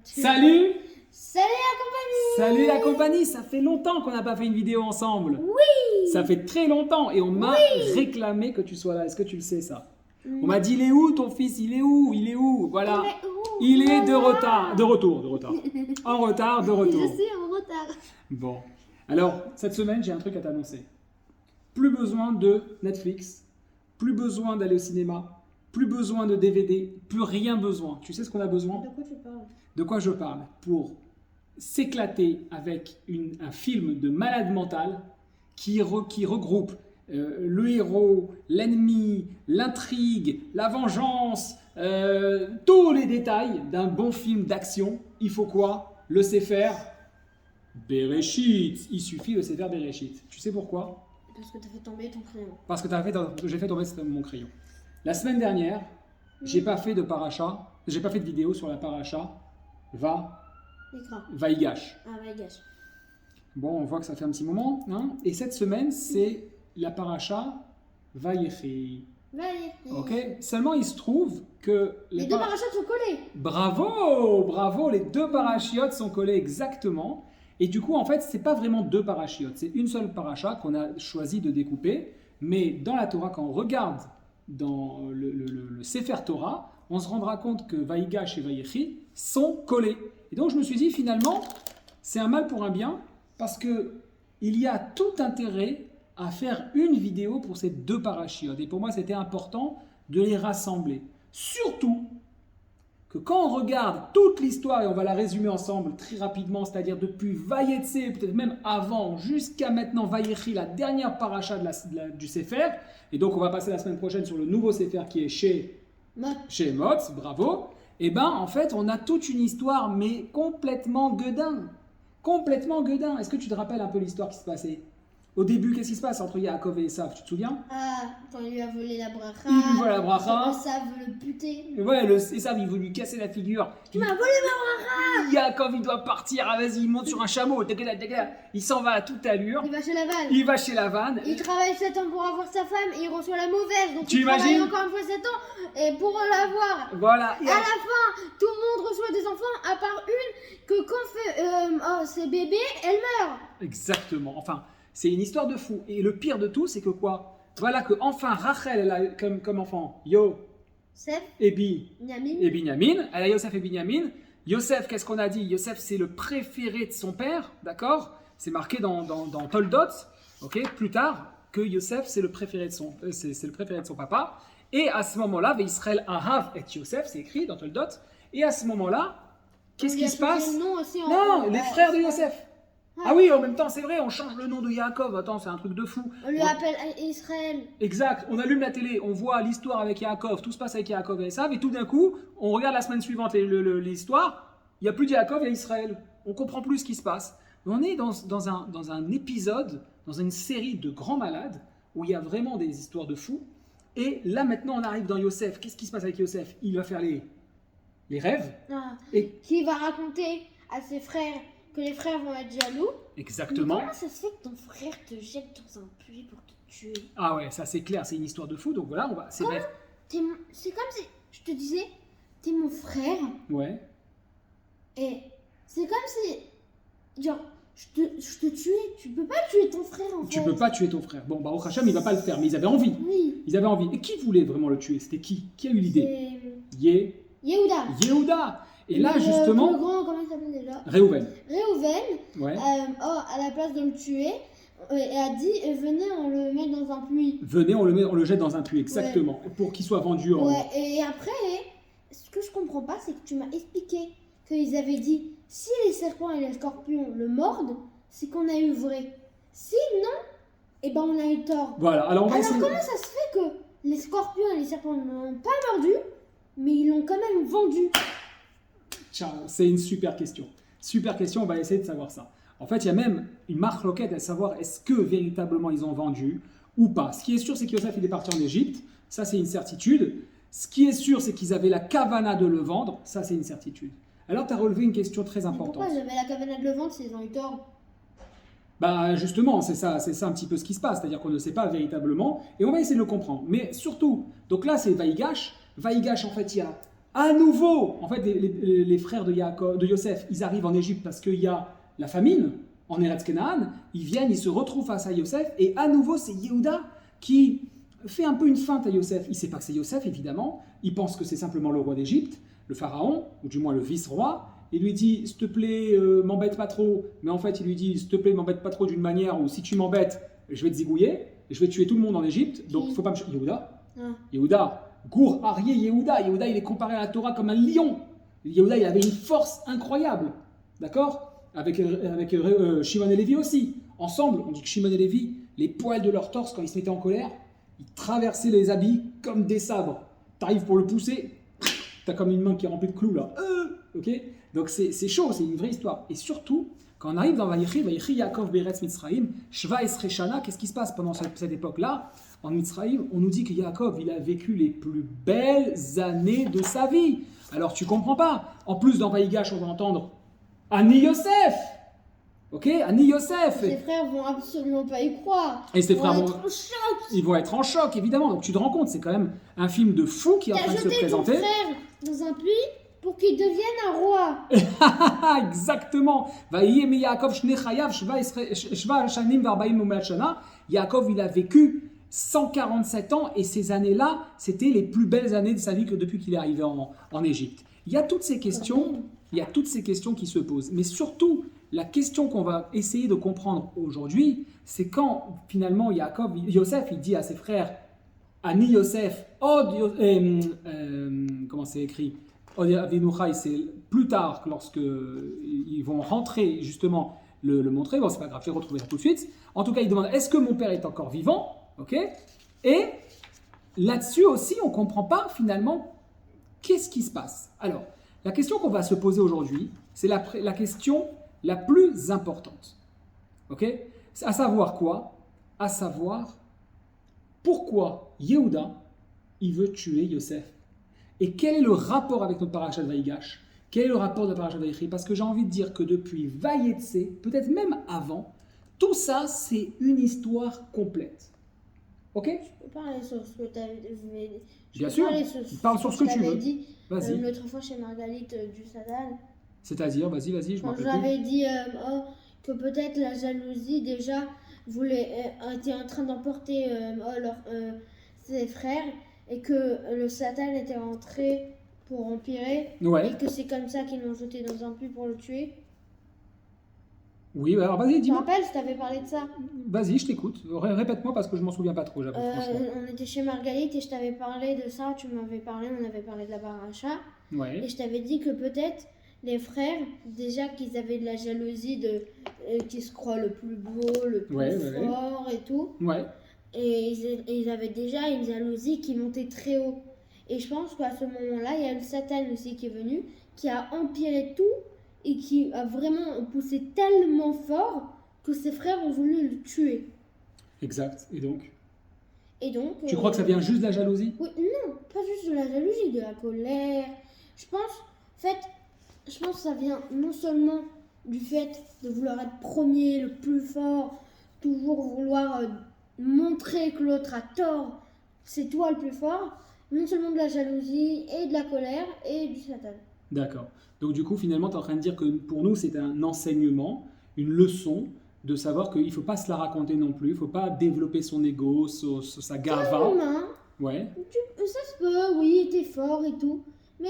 Salut! Salut la compagnie! Salut la compagnie! Ça fait longtemps qu'on n'a pas fait une vidéo ensemble. Oui! Ça fait très longtemps et on m'a réclamé que tu sois là. Est-ce que tu le sais ça? On m'a dit il est où ton fils? Il est où? Il est où? Voilà. Il est de retard. De retour. En retard, de retour. Je suis en retard. Bon. Alors, cette semaine, j'ai un truc à t'annoncer. Plus besoin de Netflix, plus besoin d'aller au cinéma, plus besoin de DVD, plus rien besoin. Tu sais ce qu'on a besoin? De quoi tu parles? De quoi je parle? Pour s'éclater avec un film de malade mental qui regroupe le héros, l'ennemi, l'intrigue, la vengeance, tous les détails d'un bon film d'action. Il faut quoi? Le Sefer Bereshit. Il suffit le Sefer Bereshit. Tu sais pourquoi? Parce que t'as fait tomber ton crayon. Parce que j'ai fait tomber mon crayon. La semaine dernière, j'ai pas fait de paracha, j'ai pas fait de vidéo sur la paracha Vaïgash. Ah, Vaïgash. Bon, on voit que ça fait un petit moment. Hein, et cette semaine, c'est la paracha Vaïechi. Ok. Seulement, il se trouve que Les deux parachutes sont collés. Bravo, les deux parachiotes sont collés exactement. Et du coup, en fait, c'est pas vraiment deux parachiotes, c'est une seule paracha qu'on a choisi de découper. Mais dans la Torah, quand on regarde dans le Sefer Torah, on se rendra compte que Vaïgash et Vaïechi sont collés. Et donc, je me suis dit, finalement, c'est un mal pour un bien, parce que il y a tout intérêt à faire une vidéo pour ces deux parachiotes. Et pour moi, c'était important de les rassembler. Surtout que quand on regarde toute l'histoire, et on va la résumer ensemble très rapidement, c'est-à-dire depuis Vayetse, peut-être même avant, jusqu'à maintenant Vayechi, la dernière paracha du Sefer, et donc on va passer la semaine prochaine sur le nouveau Sefer qui est chez Motz, bravo, et ben en fait on a toute une histoire, mais complètement gueudin. Complètement gueudin. Est-ce que tu te rappelles un peu l'histoire qui se passait? Au début, qu'est-ce qui se passe entre Yaakov et Esav? Tu te souviens? Ah, quand il lui a volé la bracha. Il lui vole la bracha. Esav veut le buter. Et ouais, Esav, il veut lui casser la figure. Tu m'as volé ma bracha! Yaakov, il doit partir. Ah, vas-y, il monte sur un chameau. Il s'en va à toute allure. Il va chez Laval. Il va chez Lavan. Il travaille 7 ans pour avoir sa femme et il reçoit la mauvaise. Donc Tu il travaille imagines? encore une fois 7 ans et pour l'avoir. Voilà. À la fin, tout le monde reçoit des enfants à part une que quand c'est bébé, elle meurt. Exactement. Enfin, c'est une histoire de fou. Et le pire de tout, c'est que quoi? Voilà que enfin Rachel, elle a comme enfant Seth, et Binyamin. Binyamin. Elle a Yosef et Binyamin. Yosef, qu'est-ce qu'on a dit? Yosef, c'est le préféré de son père, d'accord? C'est marqué dans Toldot, ok? Plus tard, que Yosef, c'est le préféré de son papa. Et à ce moment-là, Israël Ahav et Yosef, c'est écrit dans Toldot. Et à ce moment-là, qu'est-ce qui se passe? Non, les frères de Yosef. Ah oui, en même temps, c'est vrai, on change le nom de Yaakov. Attends, c'est un truc de fou. On lui appelle Israël. Exact. On allume la télé, on voit l'histoire avec Yaakov, tout se passe avec Yaakov et Esav, et tout d'un coup, on regarde la semaine suivante l'histoire, il n'y a plus de Yaakov, il y a Israël. On comprend plus ce qui se passe. On est dans un épisode, dans une série de grands malades, où il y a vraiment des histoires de fous. Et là, maintenant, on arrive dans Yosef. Qu'est-ce qui se passe avec Yosef? Il va faire les rêves. Et qui va raconter à ses frères que les frères vont être jaloux. Exactement. Mais comment ça se fait que ton frère te jette dans un puits pour te tuer? Ah ouais, ça c'est clair, c'est une histoire de fou, donc voilà, c'est vrai. C'est comme si, je te disais, t'es mon frère. Ouais. Et c'est comme si, genre, je te tuais. Tu peux pas tuer ton frère en fait. Tu peux pas tuer ton frère. Bon, Baruch Hashem, il va pas le faire, mais ils avaient envie. Oui. Ils avaient envie. Et qui voulait vraiment le tuer? C'était qui? Qui a eu l'idée? Yehuda. Et là, justement. Le grand, comment il s'appelle déjà? Réhouven. Ouais. À la place de le tuer, et a dit venez, on le met dans un puits. Venez, on le jette dans un puits, exactement. Ouais. Pour qu'il soit vendu en. Ouais, et après, ce que je comprends pas, c'est que tu m'as expliqué qu'ils avaient dit si les serpents et les scorpions le mordent, c'est qu'on a eu vrai. Sinon, eh ben on a eu tort. Voilà, alors comment ça se fait que les scorpions et les serpents ne l'ont pas mordu, mais ils l'ont quand même vendu? Ciao, c'est une super question. Super question, on va essayer de savoir ça. En fait, il y a même une marque loquette à savoir est-ce que véritablement ils ont vendu ou pas. Ce qui est sûr, c'est que Yosef il est parti en Égypte. Ça, c'est une certitude. Ce qui est sûr, c'est qu'ils avaient la kavana de le vendre. Ça, c'est une certitude. Alors, tu as relevé une question très importante. Mais pourquoi ils avaient la kavana de le vendre s'ils ont eu tort? Bah justement, c'est ça un petit peu ce qui se passe. C'est-à-dire qu'on ne sait pas véritablement et on va essayer de le comprendre. Mais surtout, donc là, c'est Vaïgash. Vaïgash, en fait, il y a À nouveau, en fait, les frères de Yosef, ils arrivent en Égypte parce qu'il y a la famine en Eretz Kenaan. Ils viennent, ils se retrouvent face à Yosef. Et à nouveau, c'est Yehuda qui fait un peu une feinte à Yosef. Il ne sait pas que c'est Yosef, évidemment. Il pense que c'est simplement le roi d'Égypte, le pharaon, ou du moins le vice-roi. Il lui dit, s'il te plaît, m'embête pas trop. Mais en fait, il lui dit, s'il te plaît, m'embête pas trop d'une manière où si tu m'embêtes, je vais te zigouiller. Je vais tuer tout le monde en Égypte. Donc, il ne faut pas me... Yehuda. Yehuda. Gour, Arié, Yehuda. Yehuda, il est comparé à la Torah comme un lion. Yehuda, il avait une force incroyable. D'accord? Avec Shimon et Lévi aussi. Ensemble, on dit que Shimon et Lévi, les poils de leur torse, quand ils se mettaient en colère, ils traversaient les habits comme des sabres. T'arrives pour le pousser, t'as comme une main qui est remplie de clous là. Ok? Donc c'est chaud, c'est une vraie histoire. Et surtout, quand on arrive dans Vayechi Yaakov Beretz Mitzraïm, Shva Esrei Shana, qu'est-ce qui se passe pendant cette époque-là? En Mitzraïm, on nous dit que Yaakov, il a vécu les plus belles années de sa vie. Alors tu comprends pas. En plus, dans Vaïgash, on va entendre Ani Yosef. Ok, Ani Yosef. Ses frères vont absolument pas y croire. Et ses frères vont être en choc. Ils vont être en choc, évidemment. Donc tu te rends compte, c'est quand même un film de fou qui est en train de se présenter. T'as jeté ton frère dans un puits pour qu'il devienne un roi. Exactement. Yaakov Yaakov, il a vécu 147 ans et ces années-là, c'était les plus belles années de sa vie que depuis qu'il est arrivé en Égypte. Il y a toutes ces questions, qui se posent. Mais surtout, la question qu'on va essayer de comprendre aujourd'hui, c'est quand finalement Yosef, il dit à ses frères, Ani Yosef, comment c'est écrit? C'est plus tard, lorsque ils vont rentrer justement le montrer. Bon, c'est pas grave, je vais retrouver ça tout de suite. En tout cas, il demande, est-ce que mon père est encore vivant? Ok. Et là-dessus aussi, on ne comprend pas finalement qu'est-ce qui se passe. Alors, la question qu'on va se poser aujourd'hui, c'est la question la plus importante. Ok. À savoir quoi? À savoir pourquoi Yehuda, il veut tuer Yosef. Et quel est le rapport avec notre parachat de Vaïgash? Quel est le rapport de la parachat de Vaïchi? Parce que j'ai envie de dire que depuis Vayetse, peut-être même avant, tout ça, c'est une histoire complète. Ok? Je peux parler sur ce que tu avais dit. Bien sûr, parle sur ce que tu veux. Vas-y. L'autre fois chez Margalite du Sadal. C'est-à-dire, vas-y, je m'en rappelle plus. J'avais dit que peut-être la jalousie déjà était en train d'emporter ses frères et que le Satan était rentré pour empirer et que c'est comme ça qu'ils l'ont jeté dans un puits pour le tuer. Oui, alors vas-y, dis-moi. Tu te rappelles, je t'avais parlé de ça. Vas-y, je t'écoute. Répète-moi parce que je m'en souviens pas trop, j'avoue, franchement. On était chez Marguerite et je t'avais parlé de ça, on avait parlé de la paracha. Ouais. Et je t'avais dit que peut-être les frères, déjà qu'ils avaient de la jalousie qui se croient le plus beau, le plus fort et tout. Ouais. Et ils avaient déjà une jalousie qui montait très haut. Et je pense qu'à ce moment-là, il y a le Satan aussi qui est venu, qui a empiré tout et qui a vraiment poussé tellement fort que ses frères ont voulu le tuer. Exact. Et donc, tu crois que ça vient juste de la jalousie? Oui, non, pas juste de la jalousie, de la colère. Je pense que ça vient non seulement du fait de vouloir être premier, le plus fort, toujours vouloir montrer que l'autre a tort, c'est toi le plus fort, non seulement de la jalousie et de la colère et du Satan. D'accord. Donc du coup, finalement, tu es en train de dire que pour nous, c'est un enseignement, une leçon de savoir qu'il ne faut pas se la raconter non plus, il ne faut pas développer son ego, sa gava. Ouais. Ça se peut, oui, t'es fort et tout, mais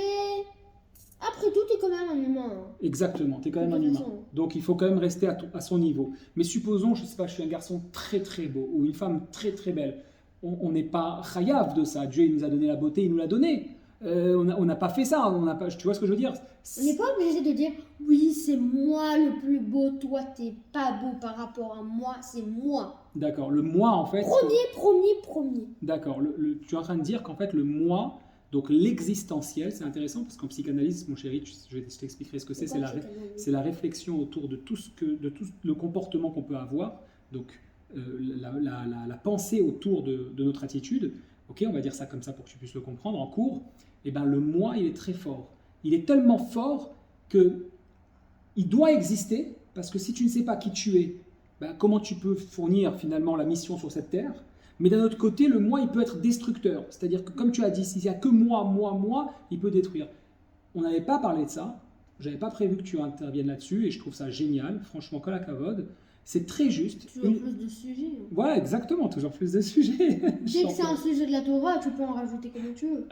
après tout, t'es quand même un humain. Exactement, t'es quand même un humain. Donc il faut quand même rester à son niveau. Mais supposons, je sais pas, je suis un garçon très très beau ou une femme très très belle. On n'est pas chayav de ça. Dieu, il nous a donné la beauté, il nous l'a donné. On n'a pas fait ça. Tu vois ce que je veux dire? On n'est pas obligé de dire oui, c'est moi le plus beau, toi t'es pas beau par rapport à moi, c'est moi. D'accord, le moi en fait. Premier. D'accord, tu es en train de dire qu'en fait le moi, donc l'existentiel, c'est intéressant parce qu'en psychanalyse, mon chéri, je t'expliquerai ce que c'est. C'est la réflexion autour de tout le comportement qu'on peut avoir. Donc la pensée autour de notre attitude. Ok, on va dire ça comme ça pour que tu puisses le comprendre en cours. Eh ben le moi, il est très fort. Il est tellement fort que il doit exister parce que si tu ne sais pas qui tu es, ben, comment tu peux fournir finalement la mission sur cette terre? Mais d'un autre côté, le moi, il peut être destructeur. C'est-à-dire que, comme tu as dit, s'il n'y a que moi, il peut détruire. On n'avait pas parlé de ça. Je n'avais pas prévu que tu interviennes là-dessus et je trouve ça génial. Franchement, Kol Hakavod. C'est très juste. Toujours plus de sujets. Voilà, exactement, toujours plus de sujets. Dès que c'est un sujet de la Torah, tu peux en rajouter comme tu veux.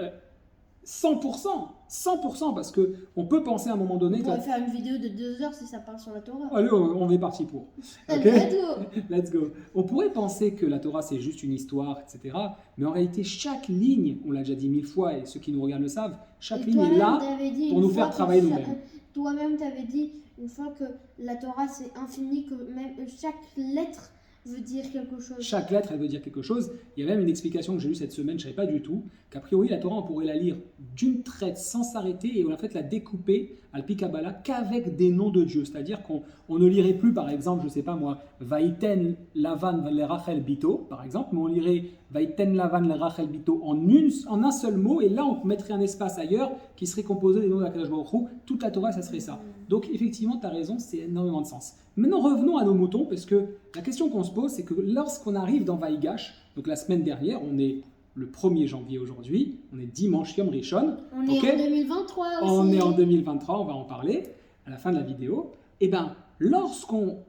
100%, parce que on peut penser à un moment donné. On pourrait faire une vidéo de 2 heures si ça parle sur la Torah. Allez, on est parti pour. Ok. Let's go. Let's go. On pourrait penser que la Torah c'est juste une histoire, etc. Mais en réalité, chaque ligne, on l'a déjà dit 1000 fois et ceux qui nous regardent le savent, chaque Et ligne est là t'avais dit pour une nous fois faire que travailler nous-mêmes. Toi-même, tu avais dit une fois que la Torah c'est infini, que même chaque lettre veut dire quelque chose. Chaque lettre, elle veut dire quelque chose. Il y a même une explication que j'ai lue cette semaine, je ne savais pas du tout, qu'a priori, la Torah, on pourrait la lire d'une traite sans s'arrêter et on a fait la découper, al Kabbalah, qu'avec des noms de Dieu. C'est-à-dire qu'on ne lirait plus, par exemple, je ne sais pas moi, Vaïten Lavan le Rachel Bito, par exemple, mais on lirait Vaïten Lavan le Rachel Bito en un seul mot, et là, on mettrait un espace ailleurs qui serait composé des noms d'Akadosh Baruch Hu. Toute la Torah, ça serait ça. Donc, effectivement, tu as raison, c'est énormément de sens. Maintenant, revenons à nos moutons, parce que la question qu'on se pose, c'est que lorsqu'on arrive dans Vaïgash, donc la semaine dernière, on est le 1er janvier aujourd'hui, on est dimanche Yom Rishon. On est en 2023 aussi. On est en 2023, on va en parler à la fin de la vidéo. Et bien, lorsqu'on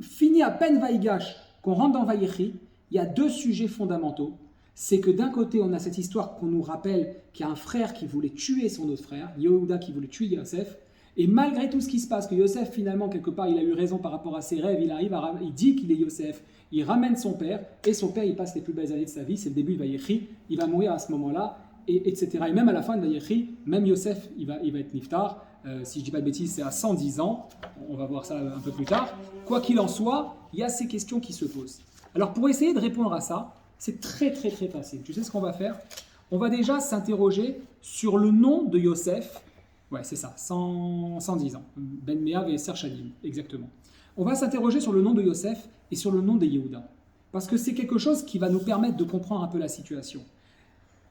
finit à peine Vaïgash, qu'on rentre dans Vaïchi, il y a 2 sujets fondamentaux. C'est que d'un côté, on a cette histoire qu'on nous rappelle qu'il y a un frère qui voulait tuer son autre frère, Yehuda qui voulait tuer Yosef. Et malgré tout ce qui se passe, que Yosef, finalement, quelque part, il a eu raison par rapport à ses rêves, il dit qu'il est Yosef, il ramène son père, et son père, il passe les plus belles années de sa vie, c'est le début de Vayechi, il va mourir à ce moment-là, etc. Et même à la fin de Vayechi, même Yosef, il va être niftar, si je ne dis pas de bêtises, c'est à 110 ans, on va voir ça un peu plus tard. Quoi qu'il en soit, il y a ces questions qui se posent. Alors pour essayer de répondre à ça, c'est très très très facile. Tu sais ce qu'on va faire? On va déjà s'interroger sur le nom de Yosef. Ouais, c'est ça, 110 ans. Ben Meav et Serchadim, exactement. On va s'interroger sur le nom de Yosef et sur le nom de Yehuda. Parce que c'est quelque chose qui va nous permettre de comprendre un peu la situation.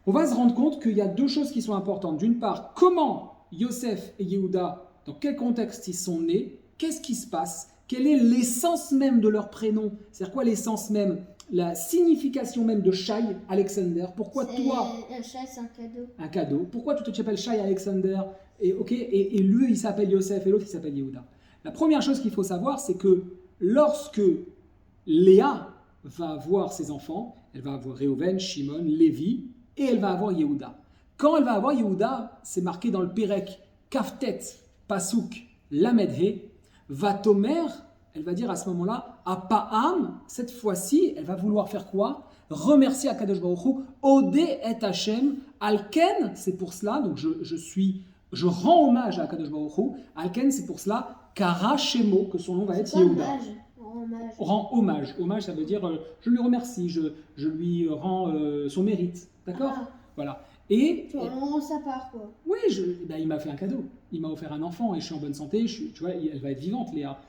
On va se rendre compte qu'il y a 2 choses qui sont importantes. D'une part, comment Yosef et Yehuda, dans quel contexte ils sont nés, qu'est-ce qui se passe, quelle est l'essence même de leur prénom, c'est-à-dire quoi l'essence même, la signification même de Shai Alexander. Pourquoi toi... Shai, c'est un cadeau. Un cadeau. Pourquoi tu t'appelles Shai Alexander et lui, il s'appelle Yosef et l'autre, il s'appelle Yehuda. La première chose qu'il faut savoir, c'est que lorsque Léa va avoir ses enfants, elle va avoir Réhouven, Shimon, Lévi, et elle va avoir Yehuda. Quand elle va avoir Yehuda, c'est marqué dans le Pérec, Kaftet, Pasuk, Lamedhe, Vatomer, elle va dire à ce moment-là, Apa'am, cette fois-ci, elle va vouloir faire quoi? Remercier Akadosh Baruch Hu, Odé et Hashem, Alken, c'est pour cela, donc je rends hommage à Akadosh Baruch Hu, Alken, c'est pour cela, Kara Shemo, que son nom va être Yehuda. Rend hommage. Hommage, ça veut dire je lui remercie, je lui rends son mérite. D'accord? Voilà. Et tu rends sa part, quoi. Oui, il m'a fait un cadeau. Il m'a offert un enfant et je suis en bonne santé. Tu vois, elle va être vivante, Léa.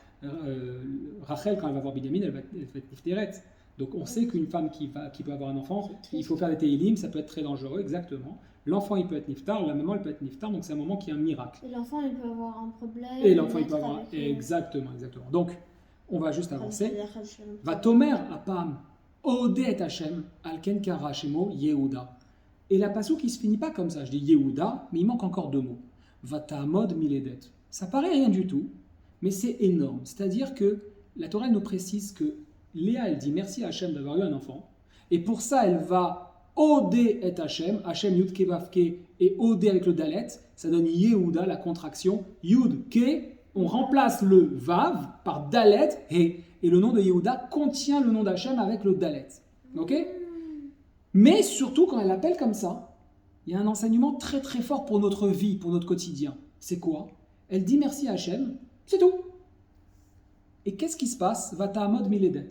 Rachel, quand elle va voir Binyamin, elle va être nifteret. Donc on sait qu'une femme qui peut avoir un enfant, il faut faire des télim, ça peut être très dangereux, exactement. L'enfant, il peut être niftar, la maman, elle peut être niftar, donc c'est un moment qui est un miracle. Et l'enfant, il peut avoir un problème. Et l'enfant, il peut avoir... Exactement. Donc, on va juste avancer. Va tomer apam, ode et Hashem, alken kara shemo Yehuda. Et la passou qui se finit pas comme ça. Je dis Yehuda, mais il manque encore 2 mots. Va ta'amod miledet. Ça paraît rien du tout, mais c'est énorme. C'est-à-dire que la Torah nous précise que Léa, elle dit merci à Hachem d'avoir eu un enfant. Et pour ça, elle va Odé et Hachem, Hachem Yud Ke Vav Ke et Odé avec le Dalet, ça donne Yehuda, la contraction. Yud Ke, on remplace le Vav par Dalet et le nom de Yehuda contient le nom d'Hachem avec le Dalet. Ok? Mais surtout, quand elle l'appelle comme ça, il y a un enseignement très très fort pour notre vie, pour notre quotidien. C'est quoi? Elle dit merci à Hachem, c'est tout. Et qu'est-ce qui se passe? Vata mode miledet.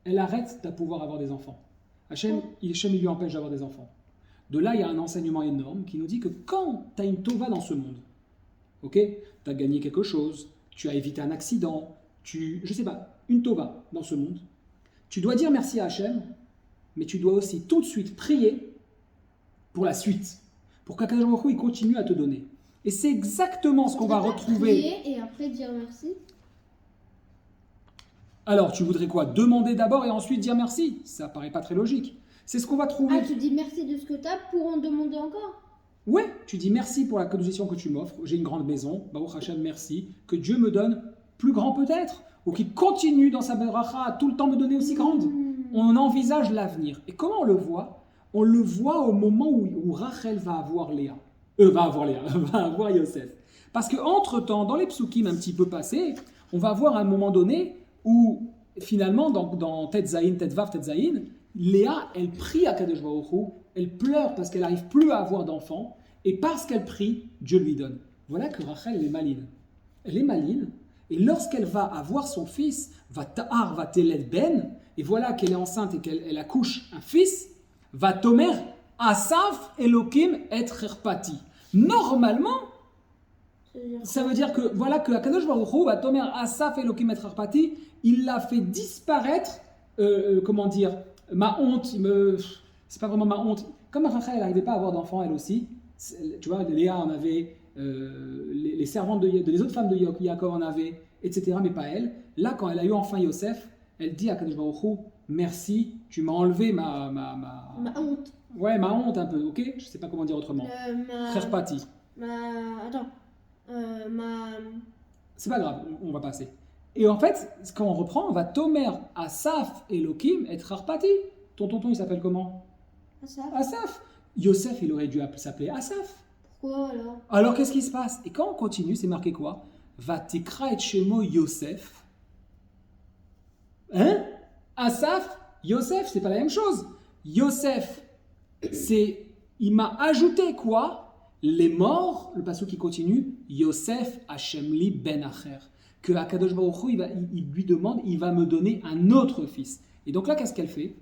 Elle arrête de pouvoir avoir des enfants. Hachem, il lui empêche d'avoir des enfants. De là, il y a un enseignement énorme qui nous dit que quand tu as une tova dans ce monde, ok, tu as gagné quelque chose, tu as évité un accident, je sais pas, une tova dans ce monde, tu dois dire merci à Hachem, mais tu dois aussi tout de suite prier pour la suite, pour qu'Akadosh Baruch Hu, il continue à te donner. Et c'est exactement ce qu'on va retrouver. Prier et après dire merci. Alors, tu voudrais quoi? Demander d'abord et ensuite dire merci? Ça paraît pas très logique. C'est ce qu'on va trouver. Ah, tu dis merci de ce que t'as pour en demander encore? Ouais, tu dis merci pour la condition que tu m'offres. J'ai une grande maison. Baruch Hashem, merci. Que Dieu me donne plus grand peut-être. Ou qu'il continue dans sa bracha à tout le temps me donner aussi grande. On envisage l'avenir. Et comment on le voit? On le voit au moment où Rachel va avoir Léa. Va avoir Yosef. Parce qu'entre-temps, dans les psukim un petit peu passés, on va voir à un moment donné où, finalement, dans Tet Zayin, Tet Vav, Tet Zayin, Léa, elle prie à Kadosh Baruch Hu, elle pleure parce qu'elle n'arrive plus à avoir d'enfants, et parce qu'elle prie, Dieu lui donne. Voilà que Rachel, elle est maline. Elle est maline, et lorsqu'elle va avoir son fils, va ta'ar, va teled ben, et voilà qu'elle est enceinte et qu'elle accouche un fils, va tomer asaf elokim et cherpati. Normalement, ça veut dire que voilà que Akadosh Baruch Hu va tomer asaf elokim et cherpati, il l'a fait disparaître, comment dire, ma honte, c'est pas vraiment ma honte. Comme Rachel, elle n'arrivait pas à avoir d'enfants, elle aussi. Tu vois, Léa en avait, les servantes les autres femmes de Yaakov en avaient, etc. Mais pas elle. Là, quand elle a eu enfin Yosef, elle dit à Kadosh Baruch Hu, merci, tu m'as enlevé ma honte. Ouais, ma honte un peu, ok? Je sais pas comment dire autrement. Cherpati. Attends. C'est pas grave, on va passer. Et en fait, quand on reprend, on va Tomer Asaf Elohim et Cherpati. Ton tonton, il s'appelle comment? Asaf. Yosef, il aurait dû s'appeler Asaf. Pourquoi alors? Alors qu'est-ce qui se passe? Et quand on continue, c'est marqué quoi? Vatikra et Shemo Yosef. Hein? Asaf, Yosef, c'est pas la même chose. Yosef, il m'a ajouté quoi? Les morts, le passage qui continue, Yosef Hashemli Ben Acher. Que Akadosh Baruch Hu, il lui demande, il va me donner un autre fils. Et donc là, qu'est-ce qu'elle fait?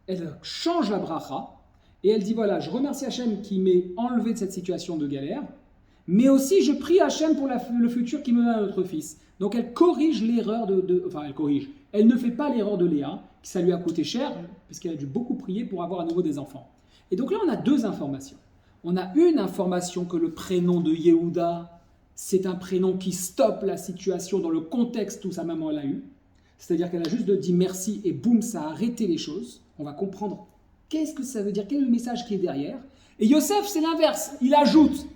Elle change la bracha. Et elle dit, voilà, je remercie Hachem qui m'est enlevé de cette situation de galère, mais aussi je prie Hachem pour le futur qui me donne un autre fils. Donc elle corrige l'erreur enfin elle corrige, elle ne fait pas l'erreur de Léa, qui ça lui a coûté cher, parce qu'elle a dû beaucoup prier pour avoir à nouveau des enfants. Et donc là on a deux informations. On a une information que le prénom de Yehuda, c'est un prénom qui stoppe la situation dans le contexte où sa maman l'a eu. C'est-à-dire qu'elle a juste dit merci et boum, ça a arrêté les choses. On va comprendre qu'est-ce que ça veut dire, quel est le message qui est derrière. Et Yosef, c'est l'inverse. Il ajoute.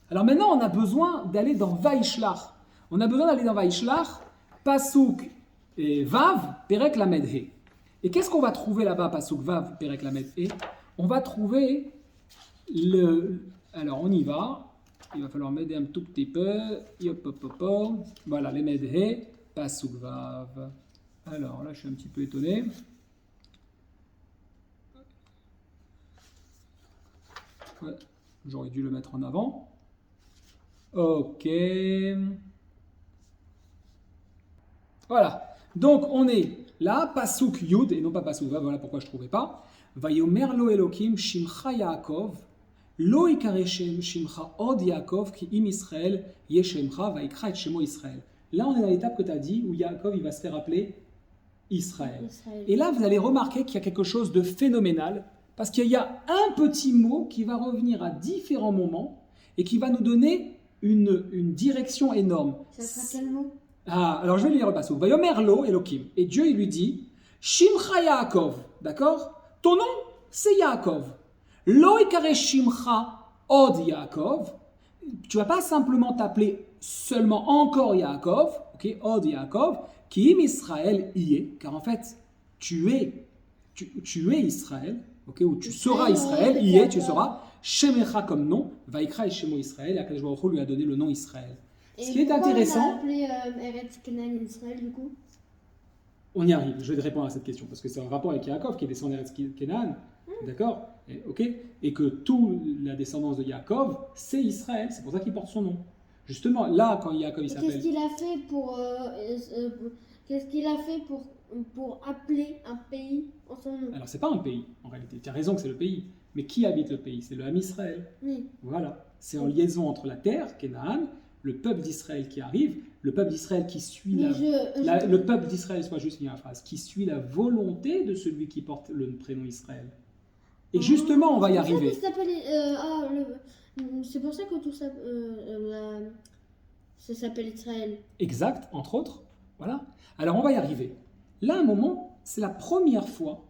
Alors maintenant, on a besoin d'aller dans Vaishlach. On a besoin d'aller dans Vaishlach, Pasuk et Vav, Perek Lamed He. Et qu'est-ce qu'on va trouver là-bas, Pasuk, Vav, Perek Lamed He? On va trouver Alors, on y va. Il va falloir m'aider un tout petit peu. Voilà, les Med He, Pasuk, Vav. Alors là, je suis un petit peu étonné. Ouais, j'aurais dû le mettre en avant. Ok. Voilà. Donc on est là, Pasuk Yud, et non pas Pasuk Vav, voilà pourquoi je ne trouvais pas. Vayomer lo Elokim Shimcha Yaakov, lo ikareshem Shimcha od Yaakov, ki im Israël yeshemcha vaikra et shemo Israël. Là on est dans l'étape que tu as dit, où Yaakov il va se faire appeler Israël. Et là vous allez remarquer qu'il y a quelque chose de phénoménal. Parce qu'il y a un petit mot qui va revenir à différents moments et qui va nous donner une direction énorme. Ça sera quel mot? Alors je vais lire le passage. Vayomer lo Elokim. Et Dieu il lui dit Shimcha Yaakov. D'accord? Ton nom c'est Yaakov. Lo ikare Shimcha od Yaakov. Tu vas pas simplement t'appeler seulement encore Yaakov. Ok? Od Yaakov. Ki im Israël y est. Car en fait tu es Israël. Okay, où tu seras Israël, tu seras Shemecha comme nom, Vaikra et Shemo Israël, et Akadosh Baruch Hu lui a donné le nom Israël. Ce qui est intéressant. On a appelé Eretz Kenan Israël du coup? On y arrive, je vais te répondre à cette question, parce que c'est un rapport avec Yaakov qui est descendu d'Eretz Kenan, d'accord? Et que toute la descendance de Yaakov, c'est Israël, c'est pour ça qu'il porte son nom. Justement, là, quand Yaakov il s'appelle. Qu'est-ce qu'il a fait pour appeler un pays en son nom? Alors, c'est pas un pays, en réalité. Tu as raison que c'est le pays. Mais qui habite le pays? C'est le Ham Israël. Oui. Voilà. C'est en liaison entre la terre, Canaan, le peuple d'Israël qui arrive, le peuple d'Israël qui suit le peuple d'Israël, soit juste une phrase, qui suit la volonté de celui qui porte le prénom Israël. Et justement, on va y arriver. C'est pour ça que tout ça, ça s'appelle Israël. Exact, entre autres. Voilà. Alors on va y arriver. Là, à un moment, c'est la première fois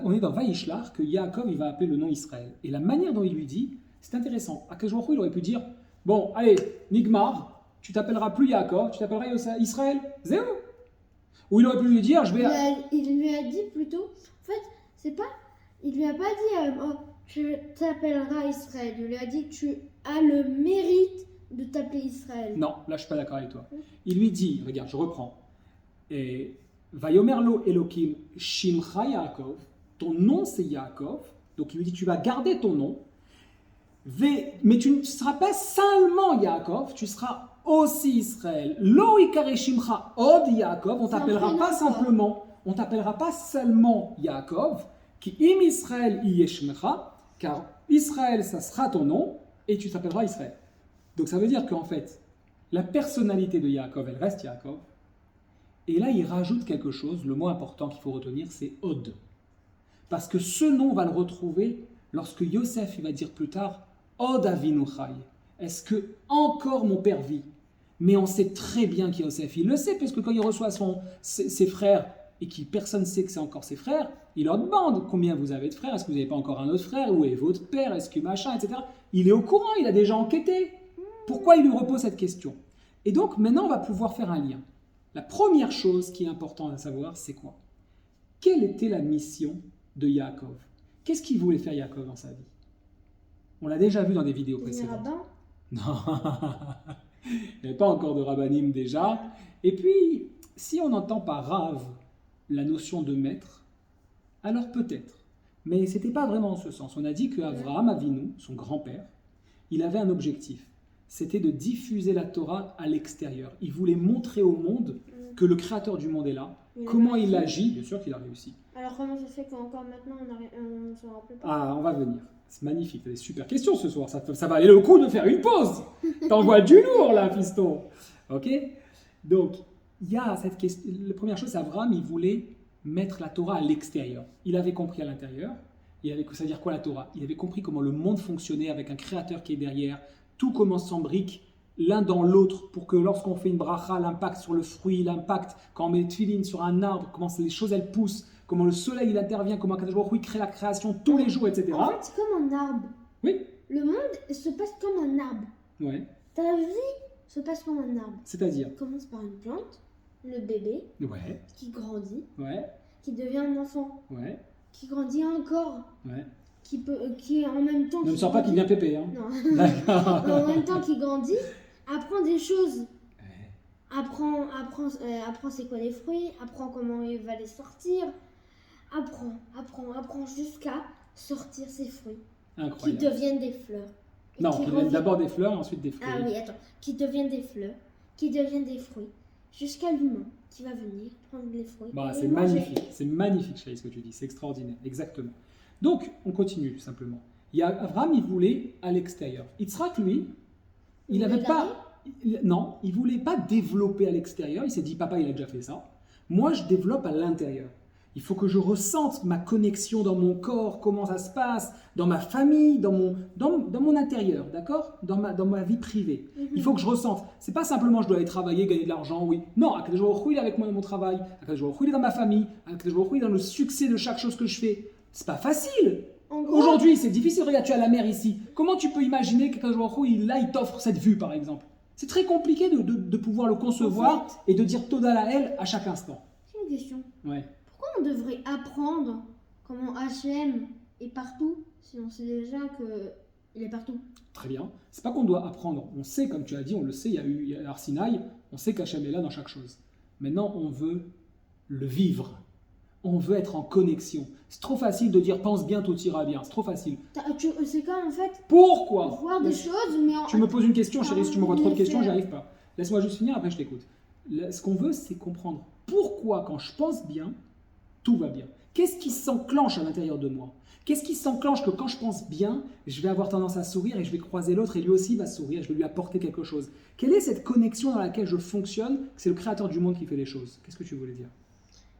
on est dans Vaïshlach, que Yaakov il va appeler le nom Israël. Et la manière dont il lui dit, c'est intéressant. Akadosh Baruch Hu, il aurait pu dire, bon, allez, Nigmar, tu t'appelleras plus Yaakov, tu t'appelleras Israël. Zéro. Ou il aurait pu lui dire, je vais... Il lui a dit plutôt, en fait, c'est pas, il lui a pas dit, oh, tu t'appelleras Israël. Il lui a dit, tu as le mérite de t'appeler Israël. Non, là je suis pas d'accord avec toi. Il lui dit, regarde, je reprends. Et Vayomerlo Elohim Shimcha Yaakov, ton nom c'est Yaakov. Donc il lui dit, tu vas garder ton nom. Mais tu ne seras pas seulement Yaakov, tu seras aussi Israël. Lo ikare Shimcha Od Yaakov, on t'appellera pas simplement, on t'appellera pas seulement Yaakov, qui im Israël yeshmecha, car Israël ça sera ton nom et tu t'appelleras Israël. Donc ça veut dire qu'en fait, la personnalité de Yaakov, elle reste Yaakov. Et là, il rajoute quelque chose, le mot important qu'il faut retenir, c'est Od. Parce que ce nom, on va le retrouver lorsque Yosef, il va dire plus tard, Od Avinu Chai. Est-ce que encore mon père vit? Mais on sait très bien qu'Yosef, il le sait, parce que quand il reçoit ses frères, et que personne ne sait que c'est encore ses frères, il leur demande combien vous avez de frères, est-ce que vous n'avez pas encore un autre frère, où est votre père, est-ce que machin, etc. Il est au courant, il a déjà enquêté. Pourquoi il lui repose cette question? Et donc maintenant on va pouvoir faire un lien. La première chose qui est importante à savoir, c'est quoi? Quelle était la mission de Yaakov? Qu'est-ce qu'il voulait faire Yaakov dans sa vie? On l'a déjà vu dans des vidéos précédentes. Non, il n'y avait pas encore de rabbanim déjà. Et puis, si on entend par Rav la notion de maître, alors peut-être. Mais ce n'était pas vraiment en ce sens. On a dit qu'Avraham Avinu, son grand-père, il avait un objectif. C'était de diffuser la Torah à l'extérieur. Il voulait montrer au monde que le créateur du monde est là. Comment il agit, bien sûr qu'il a réussi. Alors comment ça se fait qu'encore maintenant on ne s'en rappelle pas? Ah, on va venir. C'est magnifique, c'est super question ce soir. Ça va aller le coup de faire une pause. T'envoies du lourd là, fiston. Ok? Donc, il y a cette question. La première chose, c'est Abraham, il voulait mettre la Torah à l'extérieur. Il avait compris à l'intérieur. Ça veut dire quoi la Torah? Il avait compris comment le monde fonctionnait avec un créateur qui est derrière. Tout commence s'embrique l'un dans l'autre pour que lorsqu'on fait une bracha, l'impact sur le fruit, l'impact quand on met tefillin sur un arbre, comment les choses elles poussent, comment le soleil il intervient, comment Akadosh Baruch Hu crée la création tous les jours, etc. En fait, c'est comme un arbre. Oui. Le monde se passe comme un arbre. Ouais. Ta vie se passe comme un arbre. C'est-à-dire? Ça commence par une plante, le bébé, Ouais. qui grandit, Ouais. qui devient un enfant, Ouais. qui grandit encore, Ouais. qui en même temps... Ne me sors pas qu'il devient pépé, hein. Non. D'accord. En même temps qu'il grandit, apprend des choses. Ouais. Apprend c'est quoi les fruits, apprend comment il va les sortir, apprend jusqu'à sortir ses fruits. Incroyable. Qui deviennent des fleurs. Et Non, qui qui deviennent reviennent- d'abord des fleurs et ensuite des fruits. Ah oui, attends. Qui deviennent des fleurs, qui deviennent des fruits, jusqu'à l'humain qui va venir prendre les fruits. Bah, et c'est manger. magnifique, chérie, ce que tu dis, c'est extraordinaire, exactement. Donc, on continue tout simplement. Abraham, il voulait à l'extérieur. Yitzhak, lui, il voulait n'avait pas... Non, il voulait pas développer à l'extérieur. Il s'est dit, papa, il a déjà fait ça. Moi, je développe à l'intérieur. Il faut que je ressente ma connexion dans mon corps, comment ça se passe, dans ma famille, dans mon intérieur, d'accord, dans ma vie privée. Il faut que je ressente. C'est pas simplement je dois aller travailler, gagner de l'argent, oui. Non, Akadosh Baruch Hu, il est avec moi dans mon travail. Akadosh Baruch Hu, il est dans ma famille. Akadosh Baruch Hu, il est dans le succès de chaque chose que je fais. C'est pas facile. En gros, Aujourd'hui, c'est difficile. Regarde, tu as la mer ici. Comment tu peux imaginer qu'Akadosh Baruch Hu, il t'offre cette vue, par exemple? C'est très compliqué de pouvoir le concevoir et de dire Toda la El à chaque instant. j'ai une question. Ouais. Pourquoi on devrait apprendre comment H&M est partout si on sait déjà qu'il est partout? Très bien. C'est pas qu'on doit apprendre. On sait, comme tu as dit, on le sait, il y a Arsinaï, on sait qu'Hachem est là dans chaque chose. Maintenant, on veut le vivre. On veut être en connexion. C'est trop facile de dire pense bien, tout ira bien. C'est trop facile. C'est comme en fait Pourquoi? voir des choses, mais Tu me poses une question, chérie, si tu m'envoies trop de questions, faire. j'y arrive pas. Laisse-moi juste finir, après je t'écoute. Ce qu'on veut, c'est comprendre pourquoi, quand je pense bien, tout va bien. Qu'est-ce qui s'enclenche à l'intérieur de moi? Qu'est-ce qui s'enclenche que quand je pense bien, je vais avoir tendance à sourire et je vais croiser l'autre et lui aussi va sourire, je vais lui apporter quelque chose. Quelle est cette connexion dans laquelle je fonctionne? C'est le créateur du monde qui fait les choses. Qu'est-ce que tu voulais dire?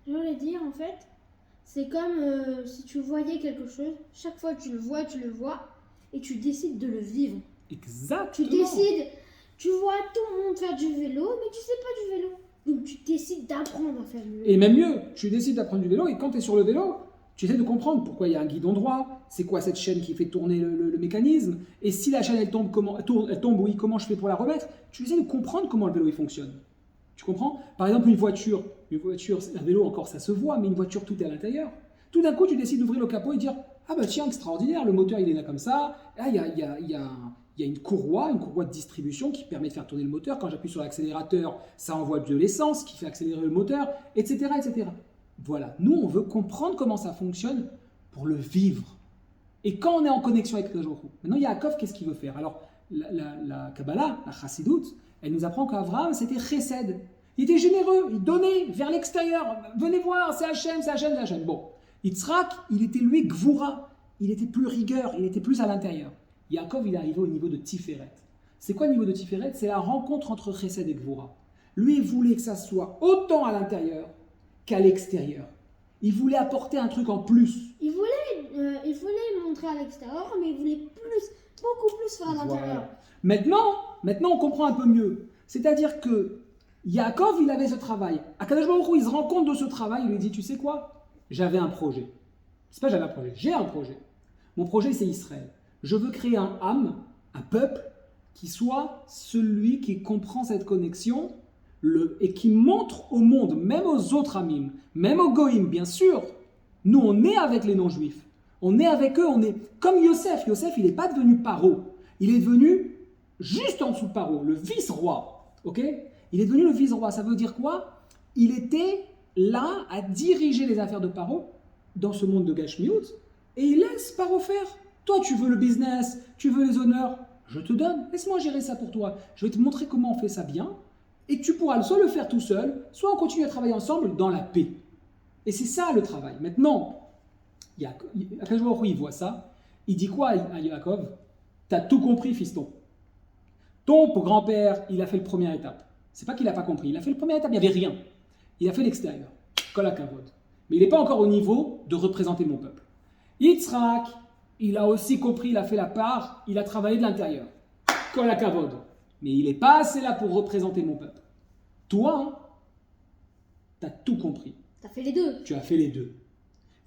Je voulais dire en fait, c'est comme si tu voyais quelque chose, chaque fois que tu le vois et tu décides de le vivre. Exactement. Tu décides, tu vois tout le monde faire du vélo, mais tu sais pas du vélo. Donc tu décides d'apprendre à faire du vélo. Et même mieux, tu décides d'apprendre du vélo et quand tu es sur le vélo, tu essaies de comprendre pourquoi il y a un guidon droit, c'est quoi cette chaîne qui fait tourner le mécanisme, et si la chaîne elle tombe, elle tombe, oui, comment je fais pour la remettre. Tu essaies de comprendre comment le vélo il fonctionne. Tu comprends? Par exemple, une voiture, un vélo encore ça se voit, mais une voiture tout est à l'intérieur. Tout d'un coup, tu décides d'ouvrir le capot et dire ah bah tiens, extraordinaire, le moteur il est là comme ça, là il y a une courroie de distribution qui permet de faire tourner le moteur. Quand j'appuie sur l'accélérateur, ça envoie de l'essence qui fait accélérer le moteur, etc., etc. Voilà, nous on veut comprendre comment ça fonctionne pour le vivre. Et quand on est en connexion avec le Baruch Hu, maintenant Yaakov, qu'est-ce qu'il veut faire? Alors la Kabbalah, la Chassidut, elle nous apprend qu'Avraham c'était Chesed. Il était généreux, il donnait vers l'extérieur. Venez voir, c'est Hachem, c'est Hachem, c'est Hachem. Bon, Yitzhak, il était lui Gvura, il était plus rigueur, il était plus à l'intérieur. Yaakov, il est arrivé au niveau de Tiferet. C'est quoi le niveau de Tiferet? C'est la rencontre entre Chesed et Gvura. Lui, il voulait que ça soit autant à l'intérieur qu'à l'extérieur. Il voulait apporter un truc en plus. Il voulait montrer à l'extérieur, mais il voulait beaucoup plus faire à l'intérieur. Voilà. Maintenant, on comprend un peu mieux. C'est-à-dire que Yaakov, il avait ce travail. Akadosh Baruch Hu, il se rend compte de ce travail, il lui dit, tu sais quoi? J'avais un projet. C'est pas j'avais un projet, j'ai un projet. Mon projet, c'est Israël. Je veux créer un âme, un peuple, qui soit celui qui comprend cette connexion et qui montre au monde, même aux autres amim, même aux goïm, bien sûr. Nous, on est avec les non-juifs. On est avec eux, on est comme Yosef. Yosef, il n'est pas devenu paro. Il est devenu juste en dessous de paro, le vice-roi. Ok? Il est devenu le vice-roi. Ça veut dire quoi? Il était là à diriger les affaires de paro dans ce monde de Gashmiut et il laisse paro faire. Toi, tu veux le business, tu veux les honneurs, je te donne. Laisse-moi gérer ça pour toi. Je vais te montrer comment on fait ça bien. Et tu pourras soit le faire tout seul, soit on continue à travailler ensemble dans la paix. Et c'est ça le travail. Maintenant, Akadosh Baruch Hu, il voit ça. Il dit quoi à Yaakov? T'as tout compris, fiston. Ton grand-père, il a fait la première étape. C'est pas qu'il n'a pas compris. Il a fait la première étape, il n'y avait rien. Il a fait l'extérieur. Kol hakavod. Mais il n'est pas encore au niveau de représenter mon peuple. Yitzhak, il a aussi compris, il a fait la part, il a travaillé de l'intérieur. Kol hakavod. Mais il n'est pas assez là pour représenter mon peuple. Toi, tu as tout compris. Tu as fait les deux. Tu as fait les deux.